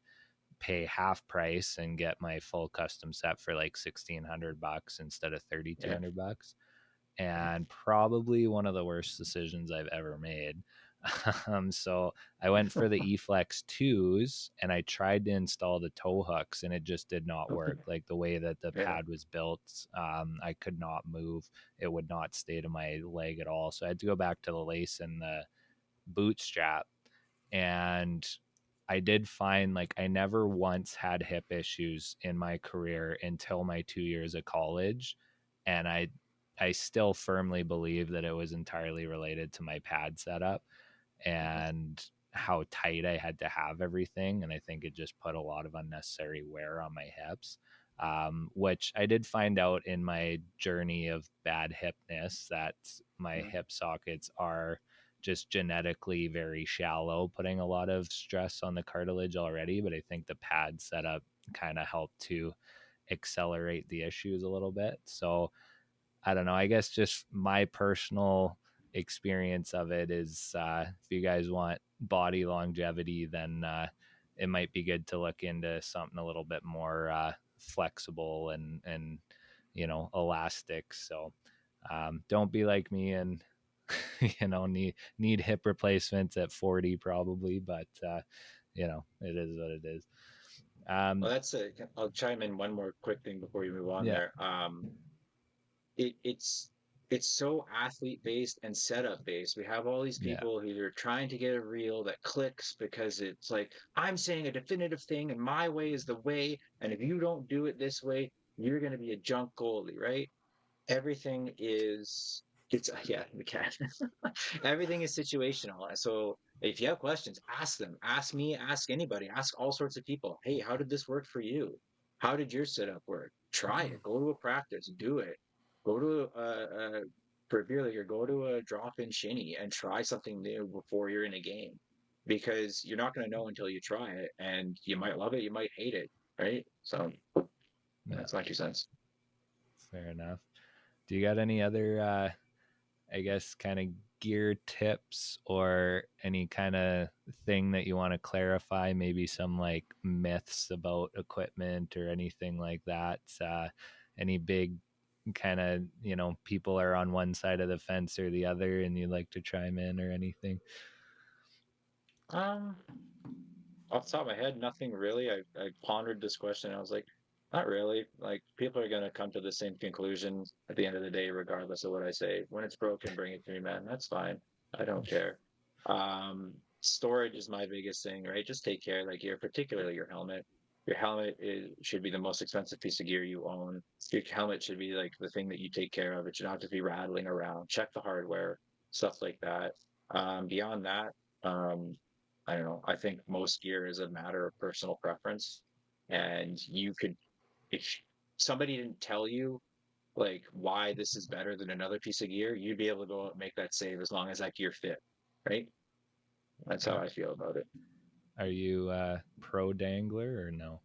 pay half price and get my full custom set for like $1,600 instead of $3,200. And probably one of the worst decisions I've ever made. So I went for the eFlex 2s and I tried to install the toe hooks and it just did not work. Like the way that the Yeah. pad was built, I could not move. It would not stay to my leg at all. So I had to go back to the lace and the bootstrap. And I did find like I never once had hip issues in my career until my 2 years of college. And I still firmly believe that it was entirely related to my pad setup and how tight I had to have everything. And I think it just put a lot of unnecessary wear on my hips, which I did find out in my journey of bad hipness that my hip sockets are just genetically very shallow, putting a lot of stress on the cartilage already. But I think the pad setup kind of helped to accelerate the issues a little bit. So I don't know. I guess just my personal experience of it is if you guys want body longevity, then it might be good to look into something a little bit more flexible and elastic. So don't be like me and need hip replacements at 40 probably, but it is what it is. Well, that's a. I'll chime in one more quick thing before you move on Yeah, there. It's so athlete based and setup based. We have all these yeah, people who are trying to get a reel that clicks because it's like I'm saying a definitive thing and my way is the way, and if you don't do it this way, you're going to be a junk goalie, right? Everything is it's yeah, we can. Everything is situational. So if you have questions, ask them. Ask me, ask anybody, ask all sorts of people. Hey, how did this work for you? How did your setup work? Try it. Go to a practice, do it. Go to for a beer leaguer, go to a drop-in shinny and try something new before you're in a game. Because you're not going to know until you try it, and you might love it, you might hate it, right? So yeah. that's my 2 cents. Fair enough. Do you got any other I guess kind of gear tips or any kind of thing that you want to clarify, maybe some like myths about equipment or anything like that? Any big kind of, people are on one side of the fence or the other and you'd like to chime in or anything? Um, Off the top of my head, nothing really. I pondered this question. I was like, not really. Like people are gonna come to the same conclusion at the end of the day, regardless of what I say. When it's broken, bring it to me, man. That's fine. I don't care. Storage is my biggest thing, right? Just take care, like your particularly your helmet. Your helmet should be the most expensive piece of gear you own. Your helmet should be like the thing that you take care of. It should not just be rattling around. Check the hardware, stuff like that. Beyond that, um, I don't know. I think most gear is a matter of personal preference. And you could, if somebody didn't tell you like why this is better than another piece of gear, you'd be able to go out and make that save as long as that gear fit. Right. That's how Okay. I feel about it. Are you pro dangler or no?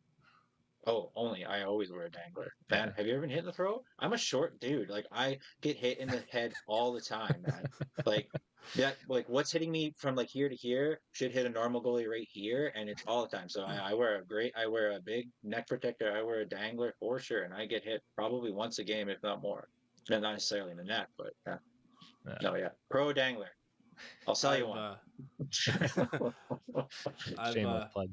Oh, only I always wear a dangler. Man, Yeah. have you ever been hit in the throat? I'm a short dude. Like I get hit in the head all the time, man. Like that, like what's hitting me from like here to here should hit a normal goalie right here, and it's all the time. So I wear a big neck protector. I wear a dangler for sure, and I get hit probably once a game, if not more. Not necessarily in the neck, but yeah. Yeah. No, yeah. Pro dangler. I'll sell you I've one. I've Shameless plug.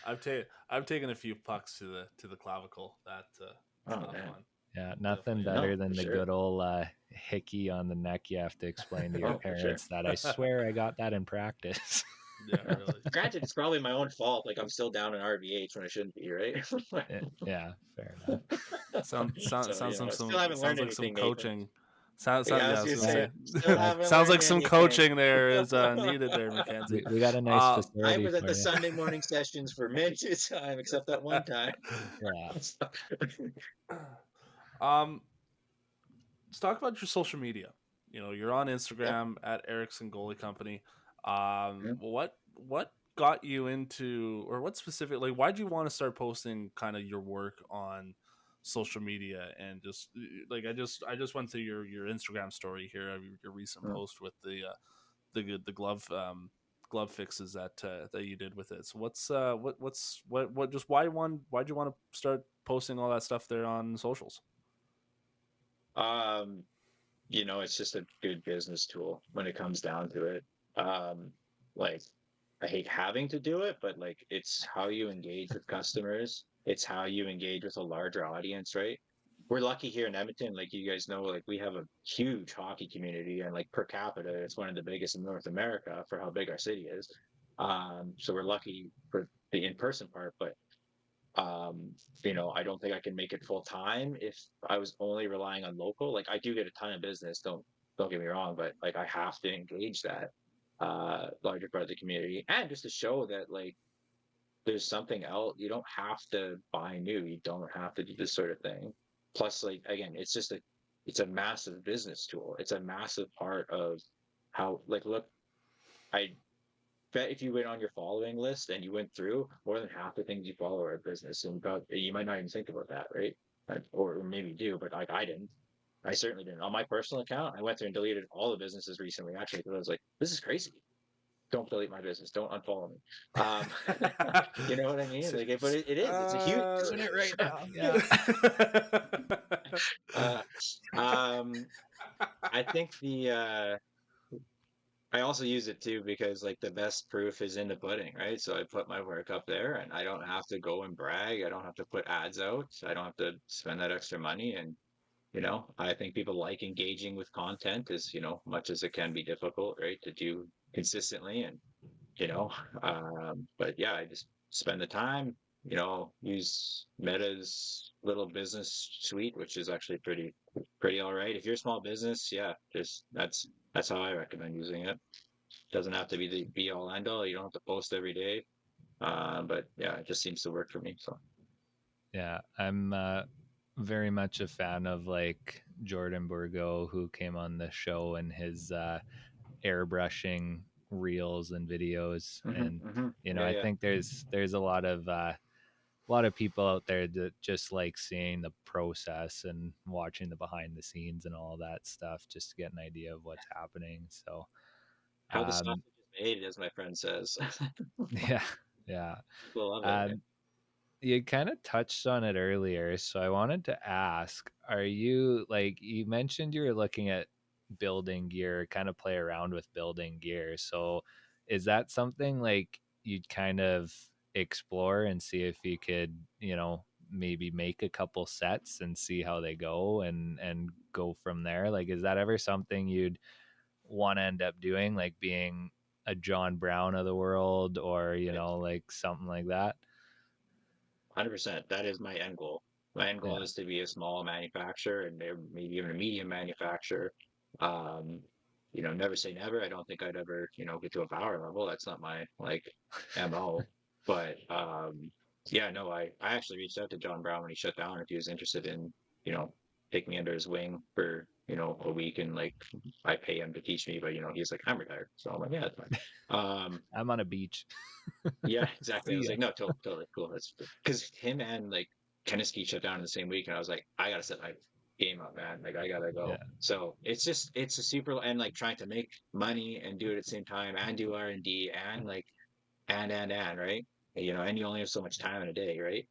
I've taken a few pucks to the clavicle. It's Oh not man. fun. Yeah, nothing Definitely. better No, than for the sure. good old hickey on the neck. You have to explain to your Oh, for sure. parents that I swear I got that in practice. Yeah, Yeah. really. Granted, it's probably my own fault. Like I'm still down in RVH when I shouldn't be, right? Yeah, fair enough. So Sounds I still like haven't some learned anything, Nathan. coaching. Yeah, I Yeah, was I was gonna gonna say, say. still haven't Sounds like learned some anything. coaching there is needed there, Mekenzie. We got a nice Uh, I facility was at for the you. Sunday morning sessions for many a time, except that one time. Yeah. um, let's talk about your social media. You're on Yep. Instagram at Erickson Goalie Company. Mhm. What got you into, or what specifically? Why'd you want to start posting kind of your work on social media? And just like I just went through your Instagram story here, your recent Mhm. post with the glove fixes that you did with it. So what just why'd you want to start posting all that stuff there on socials? Um, it's just a good business tool when it comes down to it. Um, like I hate having to do it, but like it's how you engage with customers. It's how you engage with a larger audience, right? We're lucky here in Edmonton, like you guys know, like we have a huge hockey community and like per capita, it's one of the biggest in North America for how big our city is. So we're lucky for the in-person part, but um I don't think I can make it full time if I was only relying on local. Like I do get a ton of business, don't get me wrong, but like I have to engage that larger part of the community, and just to show that like there's something else. You don't have to buy new, you don't have to do this sort of thing. Plus, like again, it's a massive business tool. It's a massive part of how, like, look, I bet if you went on your following list and you went through, more than half the things you follow are business, and about you might not even think about that, right? Or maybe you do, but like I didn't. I certainly didn't. On my personal account, I went through and deleted all the businesses recently, actually, because I was like, this is crazy. Don't delete my business. Don't unfollow me. Um, you know what I mean? Like, but it is. It's a huge. Doing it right now. Yeah. uh, um, I think I also use it too because like the best proof is in the pudding, right? So I put my work up there and I don't have to go and brag. I don't have to put ads out. I don't have to spend that extra money. And, I think people like engaging with content as, much as it can be difficult, right, to do consistently. And, you know, but yeah, I just spend the time, use Meta's little business suite, which is actually pretty all right. If you're a small business, yeah, just that's how I recommend using it. Doesn't have to be the be all end all. You don't have to post every day. But yeah, it just seems to work for me. So Yeah, I'm very much a fan of like Jordan Burgo, who came on the show, and his airbrushing reels and videos. And yeah, I yeah, think there's a lot of people out there that just like seeing the process and watching the behind the scenes and all that stuff, just to get an idea of what's happening. So how the sausage um is made, as my friend says. yeah, yeah. People love it. um You kind of touched on it earlier, so I wanted to ask, are you like you mentioned you were looking at building gear, kind of play around with building gear. So is that something like you'd kind of explore and see if you could, maybe make a couple sets and see how they go and go from there? Like is that ever something you'd want to end up doing, like being a John Brown of the world, or, Right. like something like that? 100%. That is my end goal. My end goal Yeah. is to be a small manufacturer and maybe even a medium manufacturer. Um, never say never. I don't think I'd ever, get to a power level. That's not my like MO. But yeah, no, I actually reached out to John Brown when he shut down if he was interested in, you know, take me under his wing for, a week, and like I pay him to teach me, but he's like, I'm retired. So I'm like, yeah, that's fine. I'm on a beach. Yeah, exactly. I See was ya. like, no, totally cool. That's because him and like Kenneski shut down in the same week, and I was like, I gotta set my game up, man. Like, I gotta Yeah. go. So it's a super, and like trying to make money and do it at the same time and do R&D and like and right. And you only have so much time in a day, right?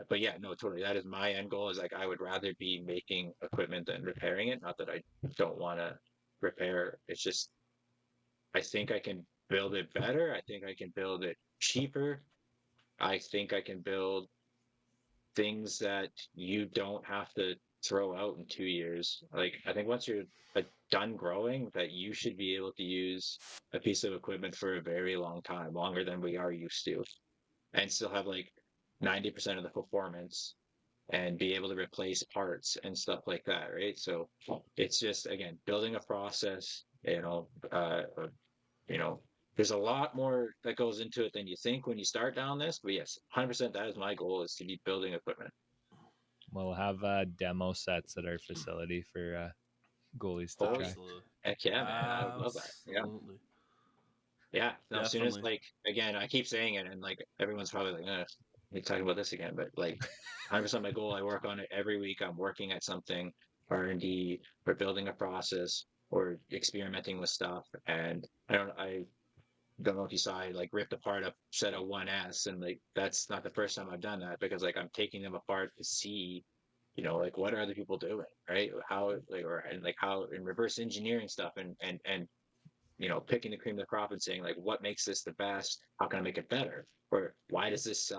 But yeah, no, totally. That is my end goal. Is like I would rather be making equipment than repairing it. Not that I don't want to repair. It's just I think I can build it better. I think I can build it cheaper. I think I can build things that you don't have to throw out in 2 years. Like, I think once you're done growing, that you should be able to use a piece of equipment for a very long time, longer than we are used to, and still have like 90% of the performance. and be able to replace parts and stuff like that, right? So it's just, again, building a process, you know, there's a lot more that goes into it than you think when you start down this. But yes, 100% that is my goal, is to be building equipment. We'll have demo sets at our facility for goalies to Oh, try. Absolutely. heck yeah, man. I would love that. Yeah. Absolutely. Yeah. No, as soon as, Definitely. like, again, I keep saying it, and like everyone's probably like, you're talking about this again. But like 100% my goal, I work on it every week. I'm working at something, R&D, or building a process, or experimenting with stuff. And I don't know if you saw, I like ripped apart a set of 1S, and like that's not the first time I've done that, because like I'm taking them apart to see, like what are other people doing, right? How, like, or and like how in reverse engineering stuff, and picking the cream of the crop and saying like what makes this the best? How can I make it better? Or why does this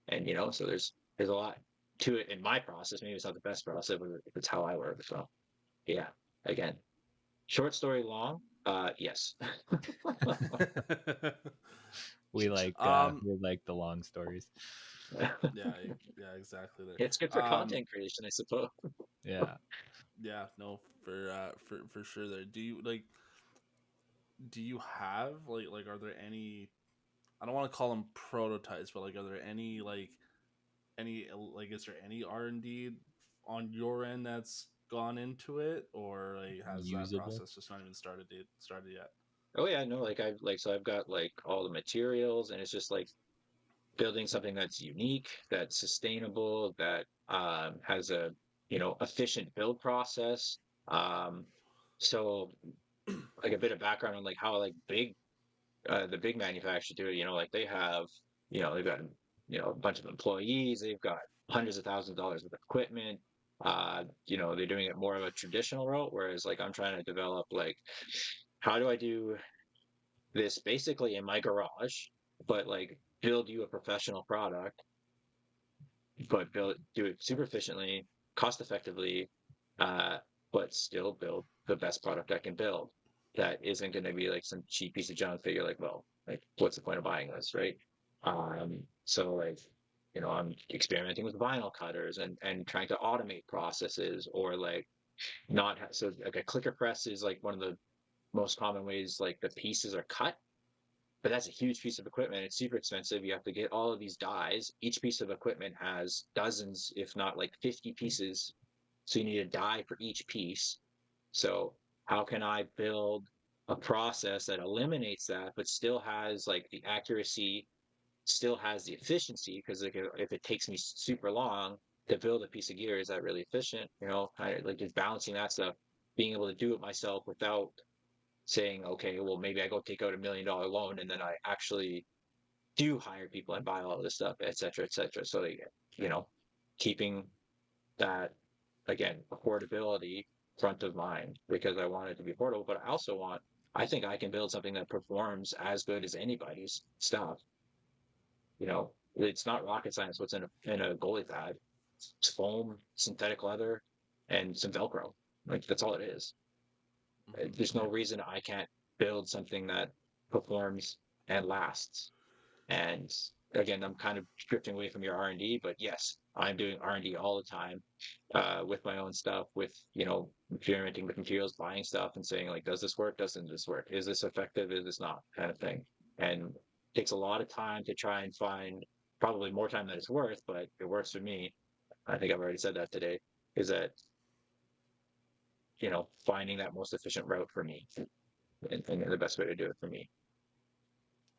and so there's a lot to it in my process. Maybe it's not the best process, but it's how I work. So yeah, again, short story long, yes. um We like the long stories. yeah, yeah, exactly It's good there. for content creation, I suppose. Yeah. Yeah, no, for sure there. Do you have like are there any, I don't want to call them prototypes, but like are there any like is there any R&D on your end that's gone into it, or like has that Usable. process just not even started yet? Oh yeah, no, I've got like all the materials, and it's just like building something that's unique, that's sustainable, that has a efficient build process. Um, so like a bit of background on like how like the big manufacturers do it. Like they've got a bunch of employees, they've got hundreds of thousands of dollars of equipment. They're doing it more of a traditional route, whereas like I'm trying to develop like how do I do this basically in my garage, but like build you a professional product, but do it super efficiently, cost effectively, uh, but still build the best product I can build. That isn't going to be like some cheap piece of junk that you're like, well, like what's the point of buying this, right? So like, I'm experimenting with vinyl cutters and trying to automate processes, or like so like a clicker press is like one of the most common ways like the pieces are cut, but that's a huge piece of equipment. It's super expensive. You have to get all of these dies. Each piece of equipment has dozens, if not like 50 pieces. So you need a die for each piece. So how can I build a process that eliminates that, but still has like the accuracy, still has the efficiency? Because like if it takes me super long to build a piece of gear, is that really efficient? Like just balancing that stuff, being able to do it myself without saying, okay, well, maybe I go take out $1 million loan, and then I actually do hire people and buy all of this stuff, et cetera, et cetera. So, keeping that, again, affordability front of mind, because I want it to be affordable, but I think I can build something that performs as good as anybody's stuff. It's not rocket science what's in a goalie pad. It's foam, synthetic leather, and some Velcro. Like that's all it is. There's no reason I can't build something that performs and lasts. And again, I'm kind of drifting away from your R&D, but yes, I'm doing R&D all the time, with my own stuff, with experimenting with materials, buying stuff, and saying like, does this work? Doesn't this work? Is this effective? Is this not? Kind of thing. And it takes a lot of time to try and find, probably more time than it's worth, but it works for me. I think I've already said that today. Is that finding that most efficient route for me, and the best way to do it for me.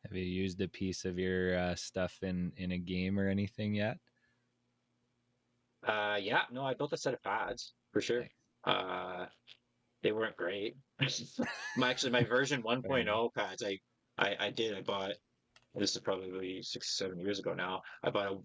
Have you used a piece of your stuff in a game or anything yet? Yeah, no, I built a set of pads for sure. Nice. They weren't great. My version 1.0 pads, I bought, this is probably 6 or 7 years ago now. I bought a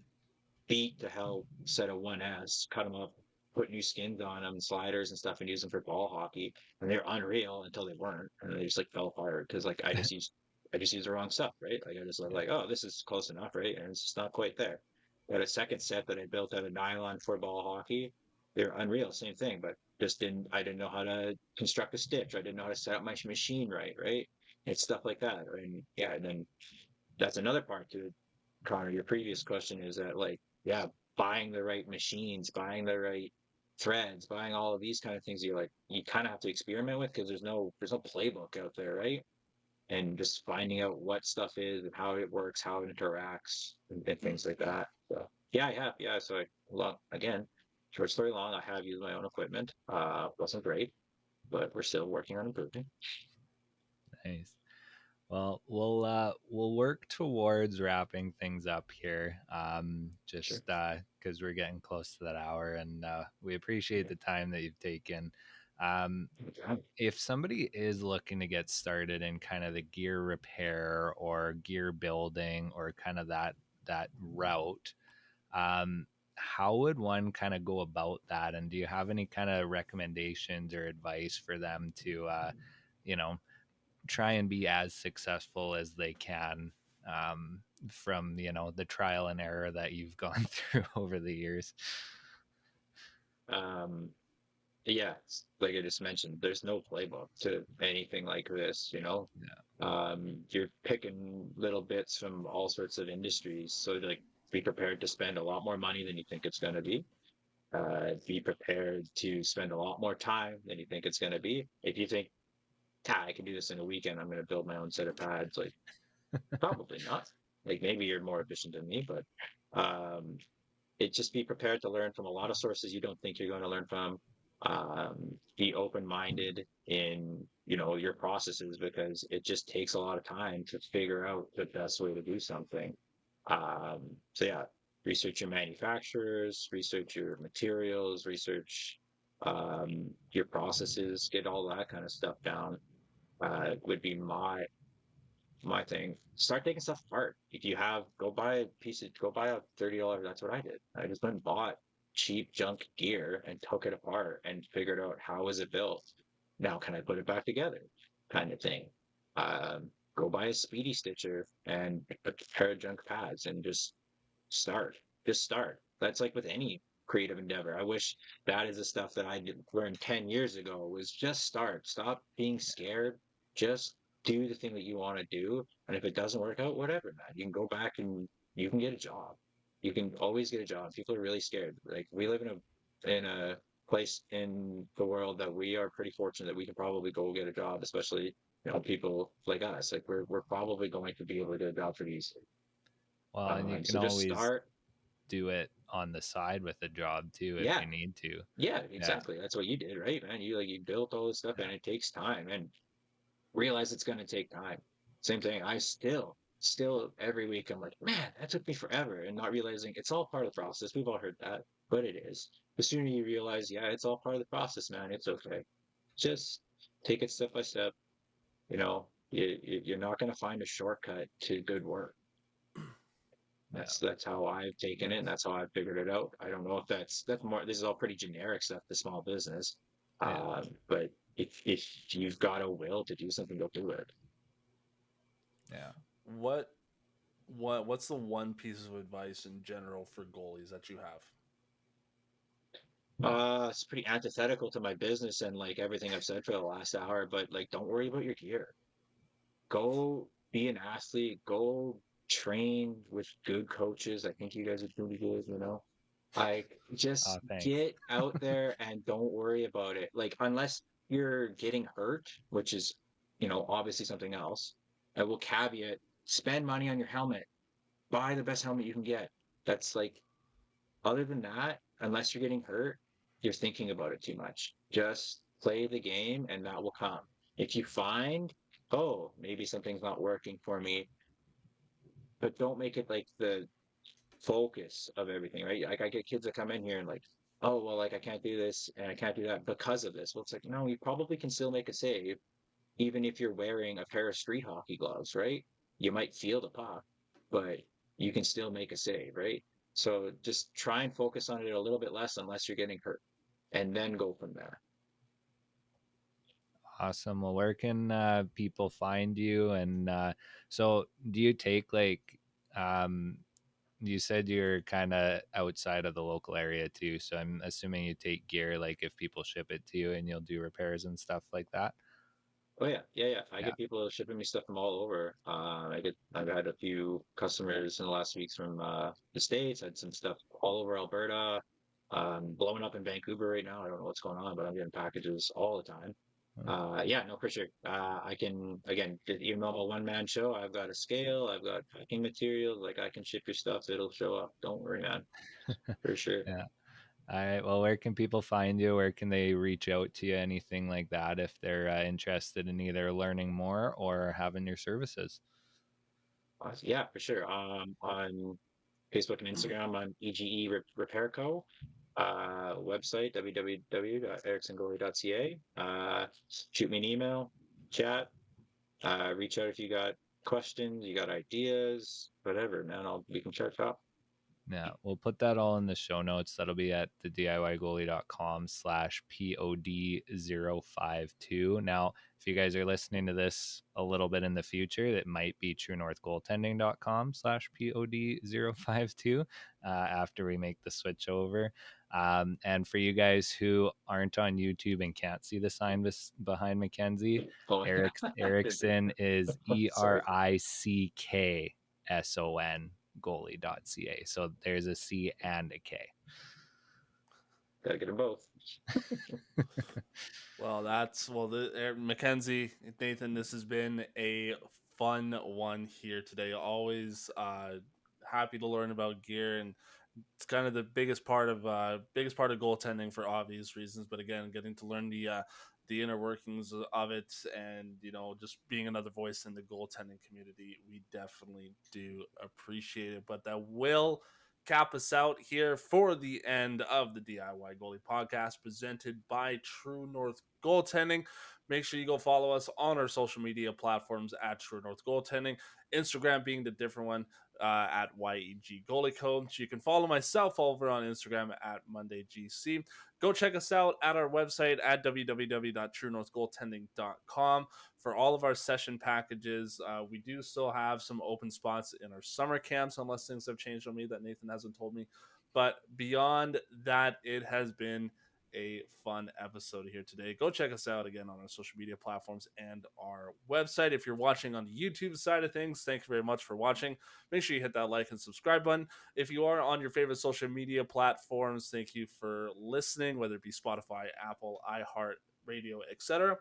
beat to hell set of 1S, cut them up, put new skins on them, sliders and stuff, and use them for ball hockey. And they're unreal until they weren't, and they just like fell apart because like I just used the wrong stuff, right? Like I just was like, oh, this is close enough, right? And it's just not quite there. I had a second set that I built out of nylon for ball hockey. They're unreal, same thing, but I didn't know how to construct a stitch. I didn't know how to set up my machine right? It's stuff like that. And yeah, and then that's another part to it, Connor. Your previous question is that like, yeah, buying the right machines, buying the right threads, buying all of these kind of things. You're like, you kind of have to experiment with because there's no playbook out there, right? And just finding out what stuff is and how it works, how it interacts, and things like that. So yeah, I have. Yeah, so again, short story long, I have used my own equipment. Wasn't great, but we're still working on improving. Nice. Well, we'll work towards wrapping things up here. Sure. Just because we're getting close to that hour, and we appreciate Yeah. the time that you've taken. Um, Okay. if somebody is looking to get started in kind of the gear repair or gear building or kind of that route, how would one kind of go about that? And do you have any kind of recommendations or advice for them to, you know, try and be as successful as they can, um, from the trial and error that you've gone through over the years? Um, yeah, like I just mentioned, there's no playbook to anything like this, you know. Yeah. You're picking little bits from all sorts of industries, so like be prepared to spend a lot more money than you think it's going to be. Be prepared to spend a lot more time than you think it's going to be. If you think, I can do this in a weekend, I'm going to build my own set of pads, like probably not. Like maybe you're more efficient than me, but um, it just be prepared to learn from a lot of sources you don't think you're going to learn from. Be open-minded in your processes because it just takes a lot of time to figure out the best way to do something. So yeah, research your manufacturers, research your materials, research your processes, get all that kind of stuff down. Would be my thing. Start taking stuff apart. If you have, go buy a $30. That's what I did. I just went and bought cheap junk gear and took it apart and figured out how is it built. Now can I put it back together? Kind of thing. Go buy a speedy stitcher and a pair of junk pads and start. Just start. That's like with any creative endeavor. I wish that is the stuff that learned 10 years ago was just start. Stop being scared. Just do the thing that you want to do. And if it doesn't work out, whatever, man. You can go back and you can get a job. You can always get a job. People are really scared. Like we live in a place in the world that we are pretty fortunate that we can probably go get a job, especially people like us. Like we're probably going to be able to get a job pretty easily. Well, and you can So just always start. do it on the side with a job too if Yeah, you need to. yeah, Yeah. exactly. That's what you did, right, man? You built all this stuff Yeah. and it takes time and realize it's going to take time. Same thing. I still every week I'm like, man, that took me forever and not realizing it's all part of the process. We've all heard that, but it is. The sooner you realize, yeah, it's all part of the process, man. It's okay. Just take it step by step. You're not going to find a shortcut to good work. Yeah. That's how I've taken it, and that's how I've figured it out. I don't know if that's more. This is all pretty generic stuff, the small business. Yeah. But if you've got a will to do something, go do it. Yeah. What what's the one piece of advice in general for goalies that you have? It's pretty antithetical to my business and like everything I've said for the last hour. But like, don't worry about your gear. Go be an athlete. Go train with good coaches. I think you guys are pretty good. Like, just Thanks. get out there and don't worry about it. Like, unless you're getting hurt, which is, obviously something else. I will caveat, spend money on your helmet. Buy the best helmet you can get. That's like, other than that, unless you're getting hurt, you're thinking about it too much. Just play the game and that will come. If you find, oh, maybe something's not working for me, but don't make it like the focus of everything, right? Like I get kids that come in here and like, oh, well, like I can't do this and I can't do that because of this. Well, it's like, no, you probably can still make a save, even if you're wearing a pair of street hockey gloves, right? You might feel the puck, but you can still make a save, right? So just try and focus on it a little bit less unless you're getting hurt and then go from there. Awesome. Well, where can people find you? And so, do you take um, you said you're kind of outside of the local area too. So I'm assuming you take gear, like if people ship it to you and you'll do repairs and stuff like that. Oh yeah. I Yeah. get people shipping me stuff from all over. I've had a few customers in the last weeks from the States. I had some stuff all over Alberta. Blowing up in Vancouver right now. I don't know what's going on, but I'm getting packages all the time. Yeah, no, for sure. I can, again, even though I'm a one-man show, I've got a scale, I've got packing materials. Like I can ship your stuff, it'll show up. Don't worry, man. For sure. Yeah. All right. Well, where can people find you? Where can they reach out to you? Anything like that if they're interested in either learning more or having your services? Yeah, for sure. On Facebook and Instagram, I'm EGE Repair Co. Website www.ericksongoalie.ca. Shoot me an email, chat, reach out if you got questions, you got ideas, whatever, man. We can chat shop. Yeah, we'll put that all in the show notes. That'll be at the DIYgoalie.com/POD052. Now, if you guys are listening to this a little bit in the future, that might be TrueNorthGoaltending.com/POD052 after we make the switch over. And for you guys who aren't on YouTube and can't see the sign behind Mekenzie, Oh, Erickson is sorry. ERICKSON goalie.ca. So there's a C and a K. Gotta get them both. Well, Mekenzie, Nathan, this has been a fun one here today. Always happy to learn about gear, and it's kind of the biggest part of goaltending for obvious reasons. But again, getting to learn the inner workings of it, and just being another voice in the goaltending community, we definitely do appreciate it. But that will cap us out here for the end of the DIY Goalie podcast presented by True North Goaltending. Make sure you go follow us on our social media platforms at True North Goaltending, Instagram being the different one, at YEG Goalie Coach. You can follow myself over on Instagram at MondayGC. Go check us out at our website at www.truenorthgoaltending.com for all of our session packages. We do still have some open spots in our summer camps, unless things have changed on me that Nathan hasn't told me. But beyond that, it has been a fun episode here today. Go check us out again on our social media platforms and our website. If you're watching on the YouTube side of things, thank you very much for watching. Make sure you hit that like and subscribe button. If you are on your favorite social media platforms, thank you for listening, whether it be Spotify, Apple, iHeart Radio, etc.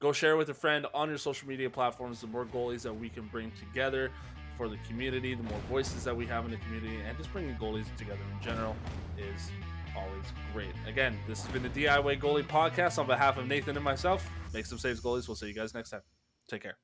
Go share with a friend on your social media platforms. The more goalies that we can bring together for the community, the more voices that we have in the community, and just bringing goalies together in general is always great. Again, this has been the DIY Goalie Podcast on behalf of Nathan and myself. Make some saves, goalies. We'll see you guys next time. Take care.